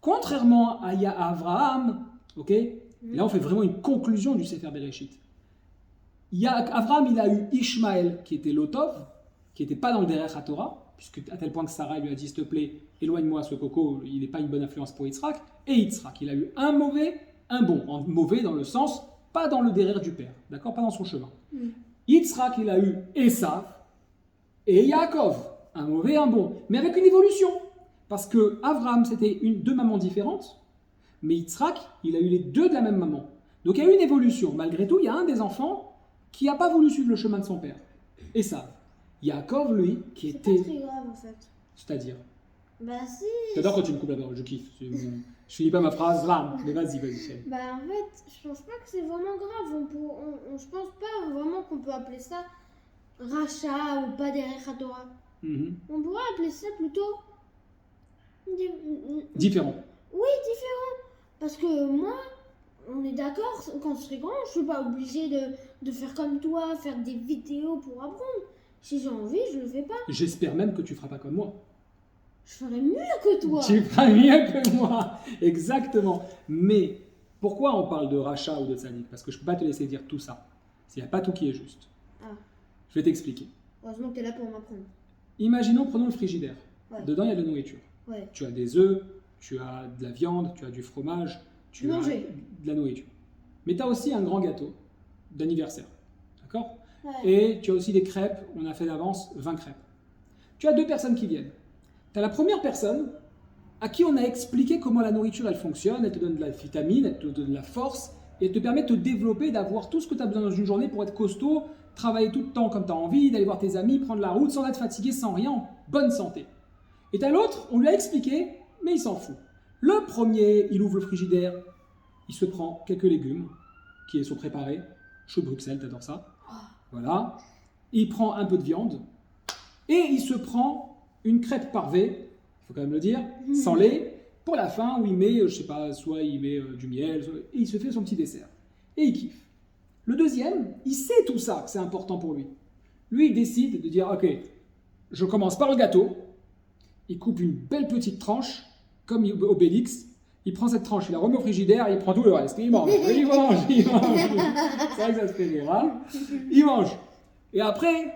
Contrairement à Avraham, ok, là on fait vraiment une conclusion du Sefer Bereshit. Avraham, il a eu Ishmaël, qui était Lotov, qui n'était pas dans le Derech HaTorah, puisque à tel point que Sarah lui a dit, s'il te plaît, éloigne-moi ce coco, il n'est pas une bonne influence pour Yitzhak. Et Yitzhak, il a eu un mauvais, un bon. Mauvais dans le sens, pas dans le Derech du père, d'accord, pas dans son chemin. Yitzhak, il a eu Esav et Yaakov, un mauvais, un bon, mais avec une évolution. Parce que Avraham, c'était deux mamans différentes, mais Yitzhak, il a eu les deux de la même maman. Donc il y a eu une évolution. Malgré tout, il y a un des enfants qui n'a pas voulu suivre le chemin de son père. Esav. Yaakov, lui, qui était... C'est pas très grave, en fait. C'est-à-dire? Bah si... J'adore quand tu me coupes la parole, je kiffe. Je finis pas ma phrase là, mais vas-y. Bah en fait, je pense pas que c'est vraiment grave. Je pense pas vraiment qu'on peut appeler ça rachat ou pas derrière Torah. On pourrait appeler ça plutôt... Différent. Oui, différent. Parce que moi, on est d'accord, quand je serai grand, je suis pas obligée de faire comme toi, faire des vidéos pour apprendre. Si j'ai envie, je le fais pas. J'espère même que tu feras pas comme moi. Je ferai mieux que toi. Tu feras mieux que moi. Exactement. Mais pourquoi on parle de rachat ou de tzaddik? Parce que je peux pas te laisser dire tout ça. Il n'y a pas tout qui est juste. Ah. Je vais t'expliquer. Heureusement que tu es là pour m'apprendre. Imaginons, prenons le frigidaire. Ouais. Dedans, il y a de la nourriture. Ouais. Tu as des œufs, tu as de la viande, tu as du fromage, tu as de la nourriture. Mais tu as aussi un grand gâteau d'anniversaire. D'accord? Ouais. Et tu as aussi des crêpes. On a fait d'avance 20 crêpes. Tu as deux personnes qui viennent. Tu as la première personne à qui on a expliqué comment la nourriture elle fonctionne, elle te donne de la vitamine, elle te donne de la force, et elle te permet de te développer, d'avoir tout ce que tu as besoin dans une journée pour être costaud, travailler tout le temps comme tu as envie, d'aller voir tes amis, prendre la route sans être fatigué, sans rien, en bonne santé. Et tu as l'autre, on lui a expliqué, mais il s'en fout. Le premier, il ouvre le frigidaire, il se prend quelques légumes qui sont préparés, chaud de Bruxelles, t'adores ça, voilà, il prend un peu de viande, et il se prend une crêpe parvée, il faut quand même le dire, sans lait, pour la fin où il met, je sais pas, soit il met du miel, et il se fait son petit dessert. Et il kiffe. Le deuxième, il sait tout ça, que c'est important pour lui. Lui, il décide de dire, ok, je commence par le gâteau. Il coupe une belle petite tranche, comme Obélix. Il prend cette tranche, il la remet au frigidaire, il prend tout le reste. Il mange. C'est vrai que ça se fait rire, hein. Il mange. Et après,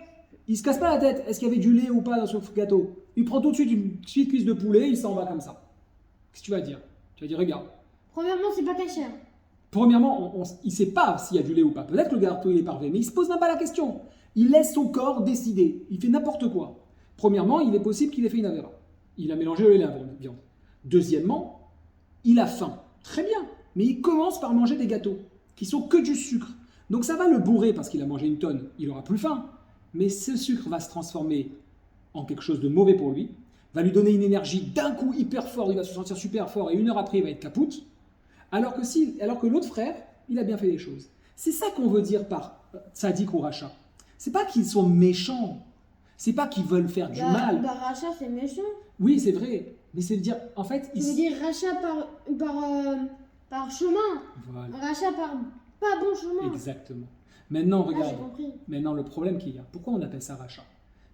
il se casse pas la tête. Est-ce qu'il y avait du lait ou pas dans ce gâteau? Il prend tout de suite une petite cuisse de poulet, il s'en va comme ça. Qu'est-ce que tu vas dire? Tu vas dire, regarde. Premièrement, c'est pas caché. Premièrement, il ne sait pas s'il y a du lait ou pas. Peut-être que le gâteau il est parfait, mais il ne se pose même pas la question. Il laisse son corps décider. Il fait n'importe quoi. Premièrement, il est possible qu'il ait fait une avéra. Il a mélangé le lait et la viande. Deuxièmement, il a faim. Très bien. Mais il commence par manger des gâteaux qui sont que du sucre. Donc ça va le bourrer parce qu'il a mangé une tonne. Il aura plus faim. Mais ce sucre va se transformer en quelque chose de mauvais pour lui, va lui donner une énergie d'un coup hyper fort, il va se sentir super fort et une heure après il va être capoute. Alors que l'autre frère, il a bien fait les choses. C'est ça qu'on veut dire par tzaddik ou rachat. C'est pas qu'ils sont méchants. C'est pas qu'ils veulent faire du mal. Rachat, c'est méchant. Oui, c'est vrai. Mais c'est de dire, en fait... Tu veux dire rachat par chemin. Voilà. Rachat par pas bon chemin. Exactement. Maintenant, regarde. J'ai compris. Maintenant, le problème qu'il y a. Pourquoi on appelle ça rachat?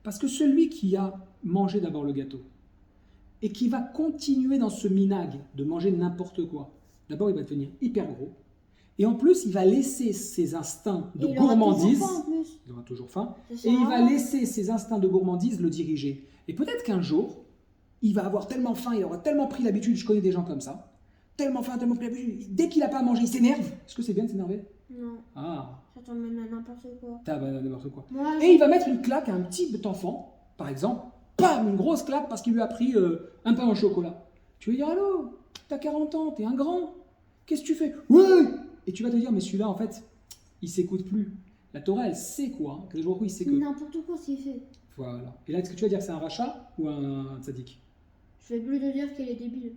Parce que celui qui a mangé d'abord le gâteau et qui va continuer dans ce minag de manger n'importe quoi, d'abord il va devenir hyper gros et en plus il va laisser ses instincts de gourmandise, il aura toujours faim, et il va laisser ses instincts de gourmandise le diriger. Et peut-être qu'un jour, il va avoir tellement faim, il aura tellement pris l'habitude, je connais des gens comme ça, tellement faim, tellement pris l'habitude, dès qu'il n'a pas à manger, il s'énerve. Est-ce que c'est bien de s'énerver? Non. Ah. Ça t'emmène à n'importe quoi. N'importe quoi. Moi, et il va mettre une claque à un petit enfant, par exemple, bam, une grosse claque parce qu'il lui a pris un pain au chocolat. Tu vas dire, allô, t'as 40 ans, t'es un grand, qu'est-ce que tu fais? Ouais. Et tu vas te dire, mais celui-là, en fait, il s'écoute plus. La Torah, elle sait quoi, hein. Il sait que... N'importe quoi ce qu'il fait. Voilà. Et là, est-ce que tu vas dire que c'est un rachat ou un tzaddik? Je vais plus te dire qu'il est débile.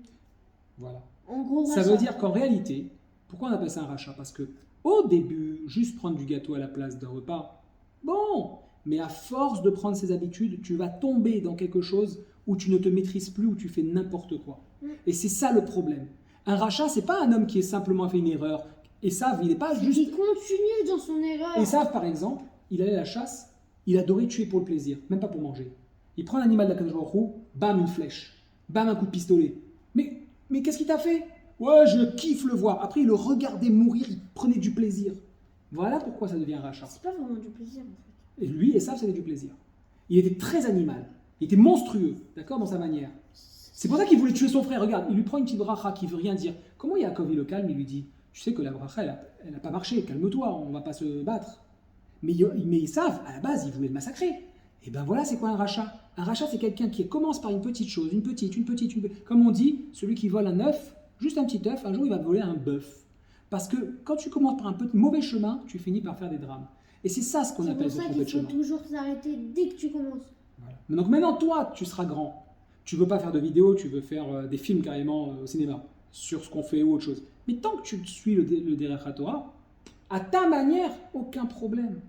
Voilà. En gros, ça veut dire qu'en réalité, pourquoi on appelle ça un rachat? Parce que au début, juste prendre du gâteau à la place d'un repas, bon, mais à force de prendre ces habitudes, tu vas tomber dans quelque chose où tu ne te maîtrises plus, où tu fais n'importe quoi. Et c'est ça le problème. Un rachat, c'est pas un homme qui a simplement fait une erreur. Et ça, il n'est pas juste... Il continue dans son erreur. Et ça, par exemple, il allait à la chasse, il adorait tuer pour le plaisir, même pas pour manger. Il prend un animal d'Akadosh Baruch Hu, bam, une flèche, bam, un coup de pistolet. Mais qu'est-ce qu'il t'a fait? Ouais, je kiffe le voir. Après, il le regardait mourir, il prenait du plaisir. Voilà pourquoi ça devient un rachat. C'est pas vraiment du plaisir, en fait. Et lui et ça, c'était du plaisir. Il était très animal. Il était monstrueux, d'accord, dans sa manière. C'est pour ça qu'il voulait tuer son frère. Regarde, il lui prend une petite bracha qui veut rien dire. Comment Yaakov, il le calme? Il lui dit, tu sais que la bracha, elle n'a pas marché. Calme-toi, on va pas se battre. Mais ils savent, à la base, ils voulaient le massacrer. Et ben voilà, c'est quoi un rachat? Un rachat, c'est quelqu'un qui commence par une petite chose, une petite. Comme on dit, celui qui vole un œuf, juste un petit œuf, un jour il va voler un bœuf. Parce que quand tu commences par un petit mauvais chemin, tu finis par faire des drames. Et c'est ça ce qu'on appelle se tromper de chemin. C'est pour ça qu'il faut toujours s'arrêter dès que tu commences. Voilà. Donc maintenant, toi, tu seras grand. Tu veux pas faire de vidéos, tu veux faire des films carrément au cinéma sur ce qu'on fait ou autre chose. Mais tant que tu suis le Derech Torah, à ta manière, aucun problème.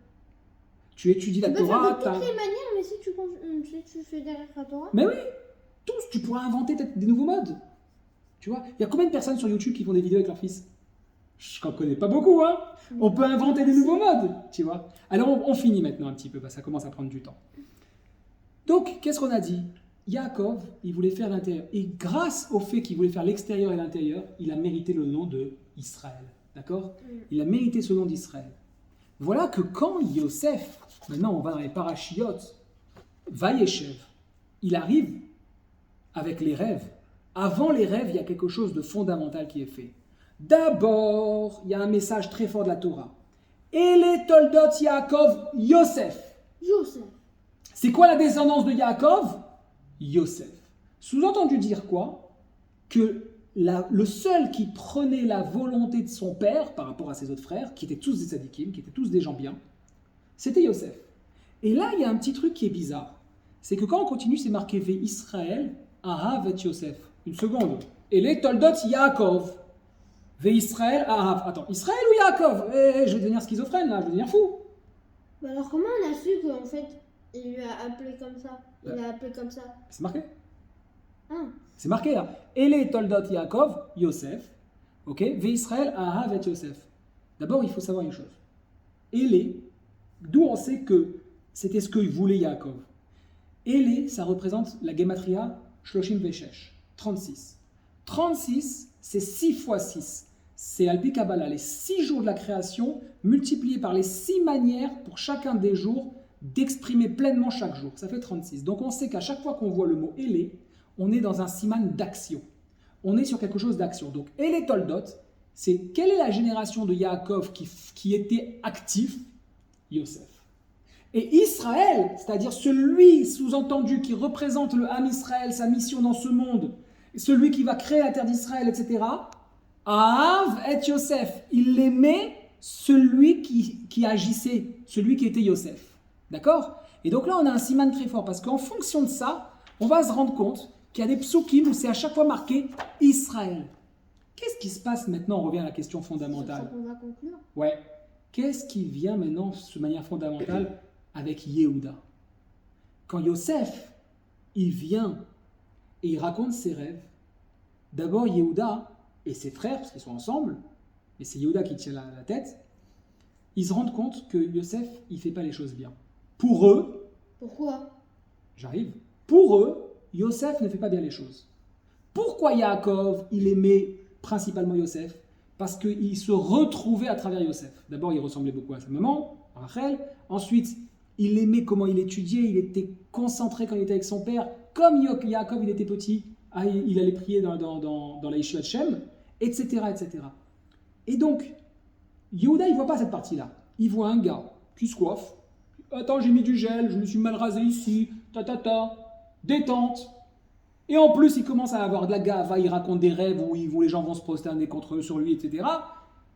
Tu étudies la Torah. Tu peux faire de toutes les manières, mais si tu fais derrière la Torah. Mais oui, tous, tu pourras inventer peut-être des nouveaux modes. Tu vois, il y a combien de personnes sur YouTube qui font des vidéos avec leur fils? Je n'en connais pas beaucoup, hein. On peut inventer des nouveaux modes, tu vois. Alors on finit maintenant un petit peu, parce que ça commence à prendre du temps. Donc, qu'est-ce qu'on a dit? Yaakov, il voulait faire l'intérieur. Et grâce au fait qu'il voulait faire l'extérieur et l'intérieur, il a mérité le nom de Israël. D'accord? Il a mérité ce nom d'Israël. Voilà que quand Yosef, maintenant on va dans les parachiotes, Vayeshev, il arrive avec les rêves. Avant les rêves, il y a quelque chose de fondamental qui est fait. D'abord, il y a un message très fort de la Torah. Et les Toldot Yaakov, Yosef. C'est quoi la descendance de Yaakov? Yosef. Sous-entendu dire quoi? Que le seul qui prenait la volonté de son père par rapport à ses autres frères, qui étaient tous des tzadikim, qui étaient tous des gens bien, c'était Yosef. Et là, il y a un petit truc qui est bizarre. C'est que quand on continue, c'est marqué Ve Israël, Ahav et Yosef. Une seconde. Et les Toldot Yaakov. Ve Israël, Ahav. Attends, Israël ou Yaakov? Je vais devenir schizophrène là, je vais devenir fou. Bah alors comment on a su qu'en fait, il lui a appelé comme ça? Il l'a appelé comme ça. C'est marqué. Ah. C'est marqué là. Et les Toldot Yaakov, Yosef. Ok? Ve Israël, Ahav et Yosef. D'abord, il faut savoir une chose. Élé, d'où on sait que c'était ce que voulait Yaakov. Elé, ça représente la gematria Shloshim Veshesh, 36. 36, c'est 6 fois 6. C'est Alpi Kabbalah, les 6 jours de la création multipliés par les 6 manières pour chacun des jours d'exprimer pleinement chaque jour. Ça fait 36. Donc on sait qu'à chaque fois qu'on voit le mot Elé, on est dans un siman d'action. On est sur quelque chose d'action. Donc Elé Toldot, c'est quelle est la génération de Yaakov qui était actif? Yosef. Et Israël, c'est-à-dire celui sous-entendu qui représente le Ham Israël, sa mission dans ce monde, celui qui va créer la terre d'Israël, etc. Ahav et Yosef, il aimait celui qui agissait, celui qui était Yosef. D'accord? Et donc là, on a un siman très fort, parce qu'en fonction de ça, on va se rendre compte qu'il y a des psukim où c'est à chaque fois marqué Israël. Qu'est-ce qui se passe maintenant? On revient à la question fondamentale. On va conclure. Ouais. Qu'est-ce qui vient maintenant de manière fondamentale avec Yehuda? Quand Yosef, il vient et il raconte ses rêves, d'abord Yehuda et ses frères, parce qu'ils sont ensemble, et c'est Yehuda qui tient la tête, ils se rendent compte que Yosef, il ne fait pas les choses bien. Pour eux, Pourquoi? j'arrive, pour eux, Yosef ne fait pas bien les choses. Pourquoi Yaakov, il aimait principalement Yosef? Parce qu'il se retrouvait à travers Yosef. D'abord, il ressemblait beaucoup à sa maman, Rachel. Ensuite, il aimait comment il étudiait, il était concentré quand il était avec son père. Comme Yaakov, il était petit, il allait prier dans la Yeshiva de Shem, etc., etc. Et donc, Yehuda, il ne voit pas cette partie-là. Il voit un gars qui se coiffe. Attends, j'ai mis du gel, je me suis mal rasé ici, détente. Et en plus, il commence à avoir de la gava, il raconte des rêves où les gens vont se prosterner contre eux, sur lui, etc.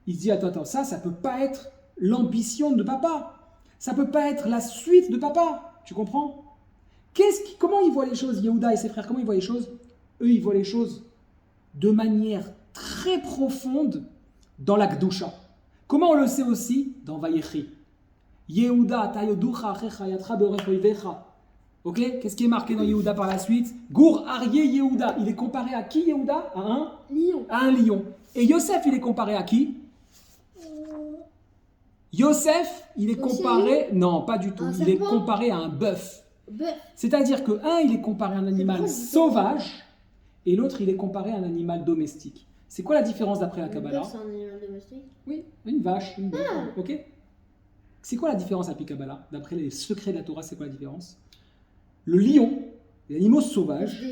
Il se dit, attends, ça peut pas être l'ambition de papa. Ça peut pas être la suite de papa. Tu comprends? Comment ils voient les choses, Yehuda et ses frères? Comment ils voient les choses? Eux, ils voient les choses de manière très profonde dans la Gdusha. Comment on le sait aussi? Dans Vayechi. Yehuda, tayoducha, achecha, yatra berechoivecha. Ok? Qu'est-ce qui est marqué dans Yehuda par la suite? Gour Aryeh Yehuda. Il est comparé à qui, Yehuda? À un lion. À un lion. Et Yosef, il est comparé à qui? Yosef, il est comparé... Non, pas du tout. Il est comparé à un bœuf. C'est-à-dire que un, il est comparé à un animal sauvage, et l'autre, il est comparé à un animal domestique. C'est quoi la différence d'après la Kabbalah? Le bœuf, c'est un animal domestique? Oui, une vache, une bœuf. Ok? C'est quoi la différence après Kabbalah? D'après les secrets de la Torah, c'est quoi la différence? Le lion, les animaux sauvages,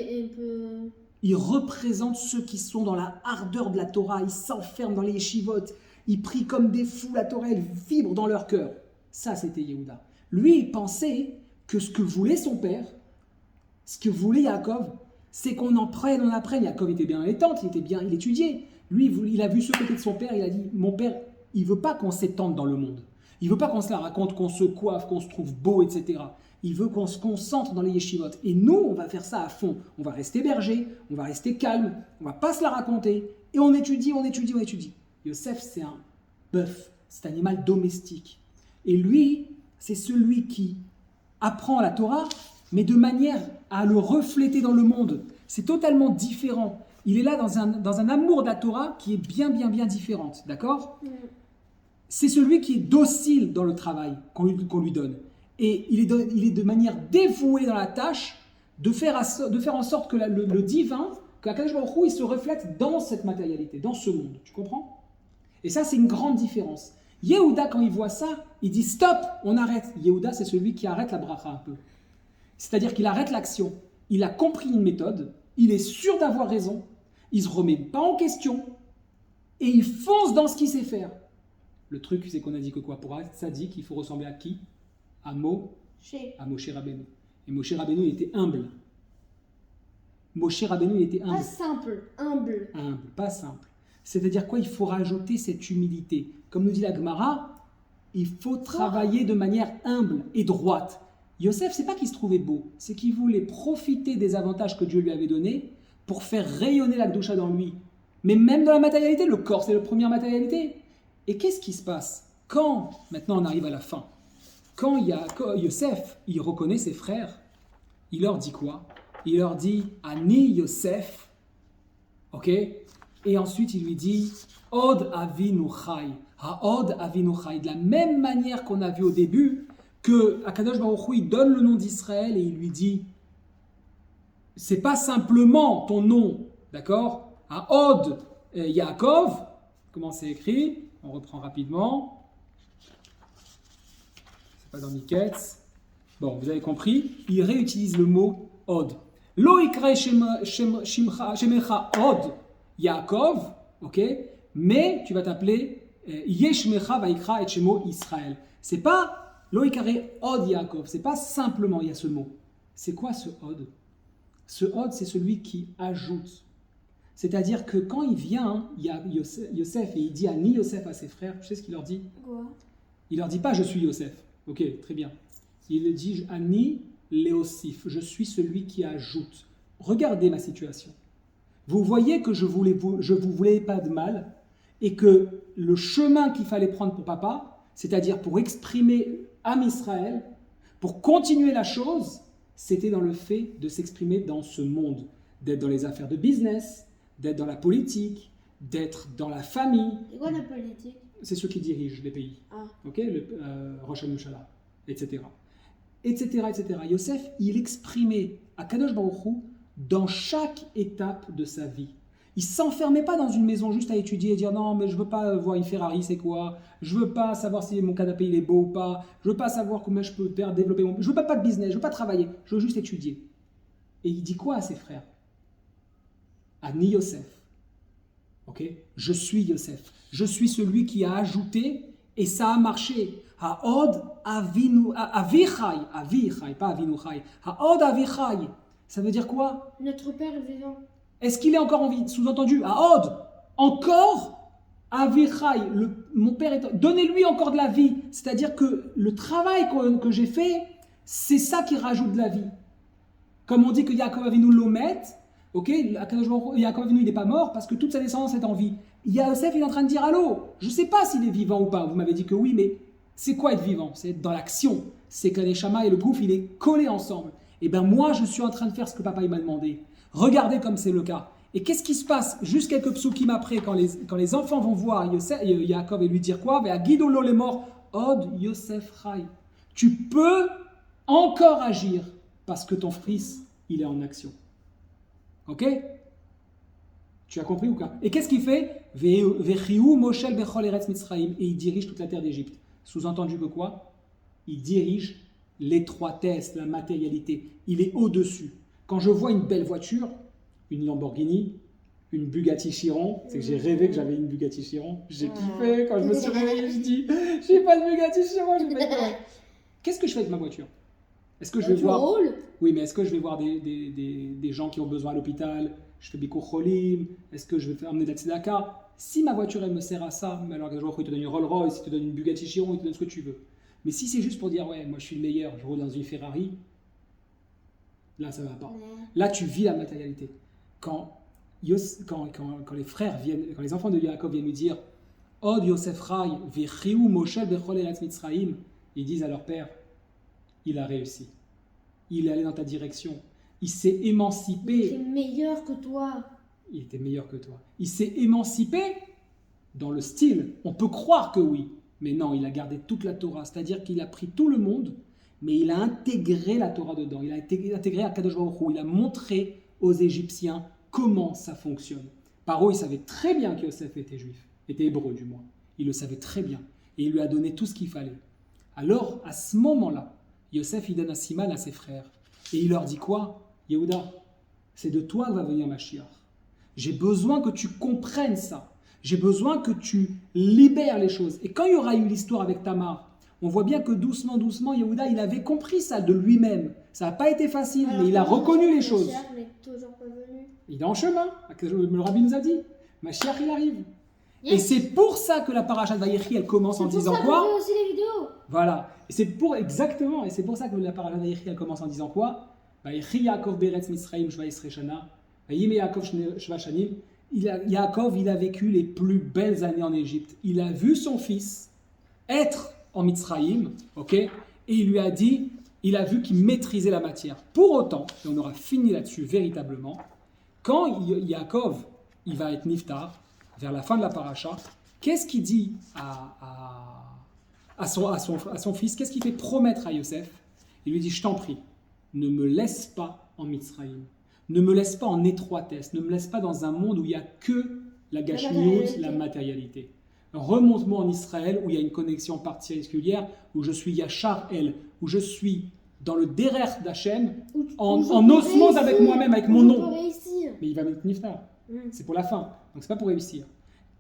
ils représentent ceux qui sont dans la ardeur de la Torah, ils s'enferment dans les yeshivot, ils prient comme des fous, la Torah, elle vibre dans leur cœur. Ça, c'était Yehuda. Lui, il pensait que ce que voulait son père, ce que voulait Yaakov, c'est qu'on en prenne, on apprenne. Yaakov était bien étente, il étudiait. Lui, il a vu ce côté de son père, il a dit, mon père, il veut pas qu'on s'étende dans le monde. Il veut pas qu'on se la raconte, qu'on se coiffe, qu'on se trouve beau, etc. Il veut qu'on se concentre dans les yeshivot. Et nous, on va faire ça à fond. On va rester berger, on va rester calme, on va pas se la raconter. Et on étudie. Yosef, c'est un bœuf, c'est un animal domestique. Et lui, c'est celui qui apprend la Torah, mais de manière à le refléter dans le monde. C'est totalement différent. Il est là dans un amour de la Torah qui est bien différente. D'accord? C'est celui qui est docile dans le travail qu'on lui donne. Et il est de manière dévouée dans la tâche de faire en sorte que le divin, qu'Akadosh Baruch Hu, il se reflète dans cette matérialité, dans ce monde. Tu comprends? Et ça, c'est une grande différence. Yehuda, quand il voit ça, il dit stop, on arrête. Yehuda, c'est celui qui arrête la bracha un peu. C'est-à-dire qu'il arrête l'action. Il a compris une méthode, il est sûr d'avoir raison, il ne se remet pas en question et il fonce dans ce qu'il sait faire. Le truc, c'est qu'on a dit que quoi? Pour être sadique, il faut ressembler à qui? À Moshe Rabbeinu. Et Moshe Rabbeinu, il était humble. Moshe Rabbeinu, il était humble. Pas simple, humble. Humble, pas simple. C'est-à-dire quoi? Il faut rajouter cette humilité. Comme nous dit la Gemara, il faut travailler de manière humble et droite. Yosef, c'est pas qu'il se trouvait beau, c'est qu'il voulait profiter des avantages que Dieu lui avait donnés pour faire rayonner la Gdusha dans lui. Mais même dans la matérialité, le corps, c'est la première matérialité. Et qu'est-ce qui se passe quand, maintenant on arrive à la fin, quand Yosef, il reconnaît ses frères, il leur dit quoi? Il leur dit « Ani Yosef », ok? Et ensuite il lui dit « Od Avinu Chai ». Ha Od Avinu Chai. De la même manière qu'on a vu au début que Akadosh Baruch Hu, il donne le nom d'Israël et il lui dit, c'est pas simplement ton nom, d'accord? À Od Yaakov, comment c'est écrit? On reprend rapidement. C'est pas dans Miketz. Bon, vous avez compris, il réutilise le mot Od. Lo ikre shemecha Od Yaakov, ok? Mais tu vas t'appeler Yeshmecha vaikra et shemo Israël. C'est pas Lo ikre Od Yaakov, c'est pas simplement, il y a ce mot. C'est quoi ce Od? Ce Od, c'est celui qui ajoute. C'est-à-dire que quand il vient, il y a Yosef et il dit Ani Yosef à ses frères, tu sais ce qu'il leur dit? Quoi? Il leur dit pas je suis Yosef. Ok, très bien. Il dit Ani Léosif, je suis celui qui ajoute. Regardez ma situation. Vous voyez que je vous voulais pas de mal et que le chemin qu'il fallait prendre pour papa, c'est-à-dire pour exprimer Am Israël, pour continuer la chose, c'était dans le fait de s'exprimer dans ce monde, d'être dans les affaires de business, d'être dans la politique, d'être dans la famille. C'est quoi la politique? C'est ceux qui dirigent les pays. Ah. Ok, le Rosh Hashanah, etc. Etc. etc. Yosef, il exprimait à Kadosh Baruch Hu dans chaque étape de sa vie. Il ne s'enfermait pas dans une maison juste à étudier et dire non, mais je ne veux pas voir une Ferrari, c'est quoi? Je ne veux pas savoir si mon canapé il est beau ou pas. Je ne veux pas savoir comment je peux développer mon. Je ne veux pas de business, je ne veux pas travailler, je veux juste étudier. Et il dit quoi à ses frères? Ani Yosef. Ok? Je suis Yosef. Je suis celui qui a ajouté et ça a marché. Haod avinu avichai, avichai, pas avinuchai. Haod avichai. Ça veut dire quoi? Notre père est vivant. Est-ce qu'il est encore en vie? Sous-entendu, Haod, encore avichai. Mon père est. Donnez-lui encore de la vie. C'est-à-dire que le travail que j'ai fait, c'est ça qui rajoute de la vie. Comme on dit que Yaakov Avinu l'omet. Ok, Yaakov Avinu il n'est pas mort parce que toute sa descendance est en vie. Yosef il est en train de dire allô, je ne sais pas s'il est vivant ou pas. Vous m'avez dit que oui, mais c'est quoi être vivant? C'est être dans l'action. C'est que les Neshama et le gouffre il est collé ensemble. Et bien moi je suis en train de faire ce que papa il m'a demandé. Regardez comme c'est le cas. Et qu'est-ce qui se passe juste quelques psukim après quand les enfants vont voir Yaakov et lui dire quoi? Guido lo les morts Od Yosef Chai. Tu peux encore agir parce que ton fils il est en action. Ok? Tu as compris ou pas? Et qu'est-ce qu'il fait? Vechiou Moshel Bechol Eretz Mitzraïm. Et il dirige toute la terre d'Égypte. Sous-entendu que quoi? Il dirige l'étroitesse, la matérialité. Il est au-dessus. Quand je vois une belle voiture, une Lamborghini, une Bugatti Chiron, c'est que j'ai rêvé que j'avais une Bugatti Chiron. J'ai kiffé. Quand je me suis réveillé, je dis j'ai pas de Bugatti Chiron, j'ai pas de... Qu'est-ce que je fais avec ma voiture? Est-ce que je vais voir... Oui, mais est-ce que je vais voir des gens qui ont besoin à l'hôpital? Je fais Bikur Cholim? Est-ce que je vais amener de la tzedaka? Si ma voiture, elle me sert à ça, mais alors que il te donne une Rolls Royce, il te donne une Bugatti Chiron, il te donne ce que tu veux. Mais si c'est juste pour dire, ouais, moi je suis le meilleur, je roule dans une Ferrari, là ça va pas. Là tu vis la matérialité. Quand les frères viennent, quand les enfants de Yaakov viennent lui dire, Od Yosef Rai, Vechiou Moshe Bechol Eretz Mitzraïm, ils disent à leur père, il a réussi. Il est allé dans ta direction. Il s'est émancipé. Il était meilleur que toi. Il était meilleur que toi. Il s'est émancipé dans le style. On peut croire que oui, mais non, il a gardé toute la Torah. C'est-à-dire qu'il a pris tout le monde, mais il a intégré la Torah dedans. Il a intégré Akadosh Baruch Hu. Il a montré aux Égyptiens comment ça fonctionne. Paro, il savait très bien que Yosef était juif, était hébreu du moins. Il le savait très bien. Et il lui a donné tout ce qu'il fallait. Alors, à ce moment-là, Yosef, il donne un siman à ses frères. Et il leur dit quoi? Yehuda, c'est de toi que va venir Mashiach. J'ai besoin que tu comprennes ça. J'ai besoin que tu libères les choses. Et quand il y aura eu l'histoire avec Tamar, on voit bien que doucement, doucement, Yehuda, il avait compris ça de lui-même. Ça n'a pas été facile, mais il a reconnu les choses. Mashiach n'est toujours pas venu. Il est en chemin. Le rabbi nous a dit. Mashiach, il arrive. Yes. Et c'est pour ça que la paracha de Vayechi, elle commence en disant quoi? C'est aussi les vidéos. Voilà. Et c'est pour exactement. Et c'est pour ça que la paracha de Vayechi, elle commence en disant quoi? Vayechi Yaakov Beretz Mitzraïm Shva Yisre Shana. Vayime Yaakov Shva Shanim. Yaakov, il a vécu les plus belles années en Égypte. Il a vu son fils être en Mitzraïm, ok? Et il lui a dit, il a vu qu'il maîtrisait la matière. Pour autant, et on aura fini là-dessus véritablement, quand Yaakov, il va être niftar, vers la fin de la paracha, qu'est-ce qu'il dit à à son fils, qu'est-ce qu'il fait promettre à Yosef? Il lui dit, je t'en prie, ne me laisse pas en Mitzrayim, ne me laisse pas en étroitesse, ne me laisse pas dans un monde où il n'y a que la gashmiut, la matérialité. Remonte-moi en Israël où il y a une connexion particulière, où je suis Yachar El, où je suis dans le derer d'Hachem, en osmose avec moi-même, avec mon nom. Mais il va mettre Niftar. C'est pour la fin, donc c'est pas pour réussir.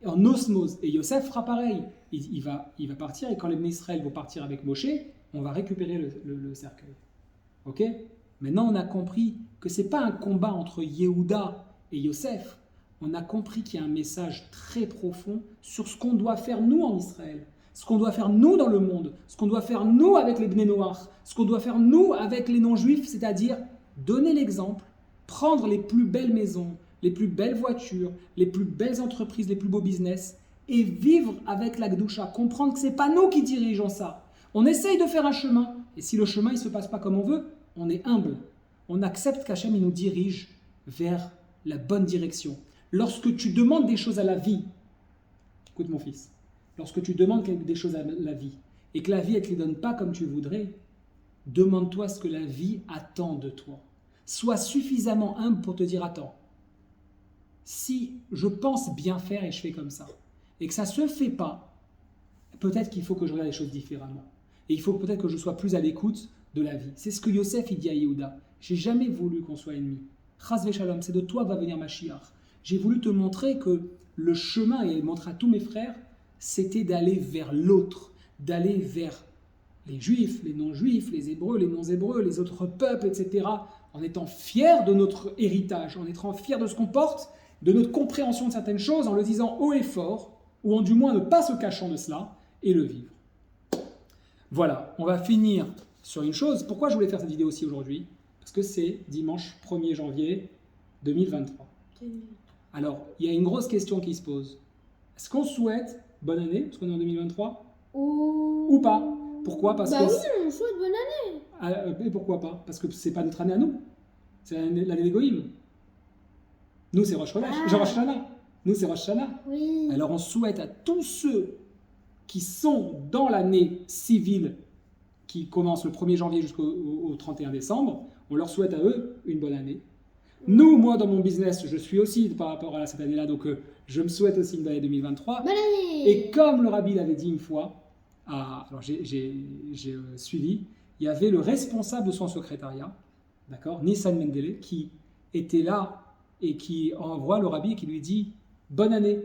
En osmose. Et Yosef fera pareil. Il va partir, et quand les Israël vont partir avec Moshe, on va récupérer le cercueil. Ok? Maintenant, on a compris que c'est pas un combat entre Yehuda et Yosef. On a compris qu'il y a un message très profond sur ce qu'on doit faire nous en Israël, ce qu'on doit faire nous dans le monde, ce qu'on doit faire nous avec les Bnei Noach, ce qu'on doit faire nous avec les non-juifs, c'est-à-dire donner l'exemple, prendre les plus belles maisons, les plus belles voitures, les plus belles entreprises, les plus beaux business, et vivre avec la Gdusha, comprendre que ce n'est pas nous qui dirigeons ça. On essaye de faire un chemin, et si le chemin ne se passe pas comme on veut, on est humble. On accepte qu'Hachem nous dirige vers la bonne direction. Lorsque tu demandes des choses à la vie, écoute mon fils, lorsque tu demandes des choses à la vie, et que la vie ne te les donne pas comme tu voudrais, demande-toi ce que la vie attend de toi. Sois suffisamment humble pour te dire, attends, si je pense bien faire et je fais comme ça, et que ça ne se fait pas, peut-être qu'il faut que je regarde les choses différemment. Et il faut peut-être que je sois plus à l'écoute de la vie. C'est ce que Yosef il dit à Yehuda. J'ai jamais voulu qu'on soit ennemis. Chas v'shalom, c'est de toi que va venir Mashiach. J'ai voulu te montrer que le chemin, et montrer à tous mes frères, c'était d'aller vers l'autre, d'aller vers les juifs, les non-juifs, les hébreux, les non-hébreux, les autres peuples, etc., en étant fiers de notre héritage, en étant fiers de ce qu'on porte, de notre compréhension de certaines choses, en le disant haut et fort, ou en du moins ne pas se cachant de cela, et le vivre. Voilà, on va finir sur une chose. Pourquoi je voulais faire cette vidéo aussi aujourd'hui? Parce que c'est dimanche 1er janvier 2023. Alors, il y a une grosse question qui se pose. Est-ce qu'on souhaite bonne année, parce qu'on est en 2023, ou pas? Pourquoi? Parce que oui, on souhaite bonne année. Et pourquoi pas? Parce que c'est pas notre année à nous. C'est l'année des Goïm. Nous, c'est Rosh Hashanah. Nous, c'est Rosh Hashanah. Oui. Alors, on souhaite à tous ceux qui sont dans l'année civile qui commence le 1er janvier jusqu'au 31 décembre, on leur souhaite à eux une bonne année. Nous, moi, dans mon business, je suis aussi par rapport à cette année-là, donc je me souhaite aussi une bonne année 2023. Bonne année. Et comme le Rabbi l'avait dit une fois, alors j'ai suivi, il y avait le responsable de son secrétariat, d'accord, Nissan Mendele, qui était là et qui envoie le Rabbi et qui lui dit « Bonne année ».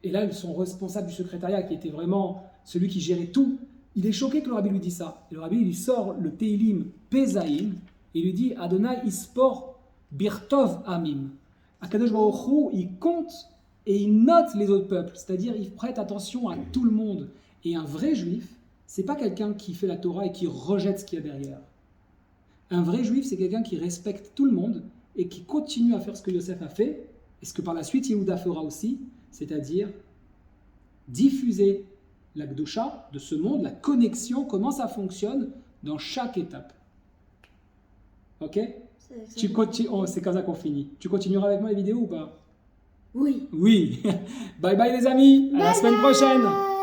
Et là, son responsable du secrétariat, qui était vraiment celui qui gérait tout, il est choqué que le Rabbi lui dise ça. Et le Rabbi lui sort le Teilim Pezaïm et lui dit « Adonai ispor birtov amim ». Akadosh Baruch Hu, il compte et il note les autres peuples, c'est-à-dire il prête attention à tout le monde. Et un vrai juif, c'est pas quelqu'un qui fait la Torah et qui rejette ce qu'il y a derrière. Un vrai juif, c'est quelqu'un qui respecte tout le monde et qui continue à faire ce que Yosef a fait, et ce que par la suite Yehuda fera aussi, c'est-à-dire diffuser la Gdusha de ce monde, la connexion, comment ça fonctionne dans chaque étape. Ok? C'est comme ça qu'on finit. Tu continueras avec moi les vidéos ou pas? Oui. Oui. Bye bye les amis, à la semaine prochaine.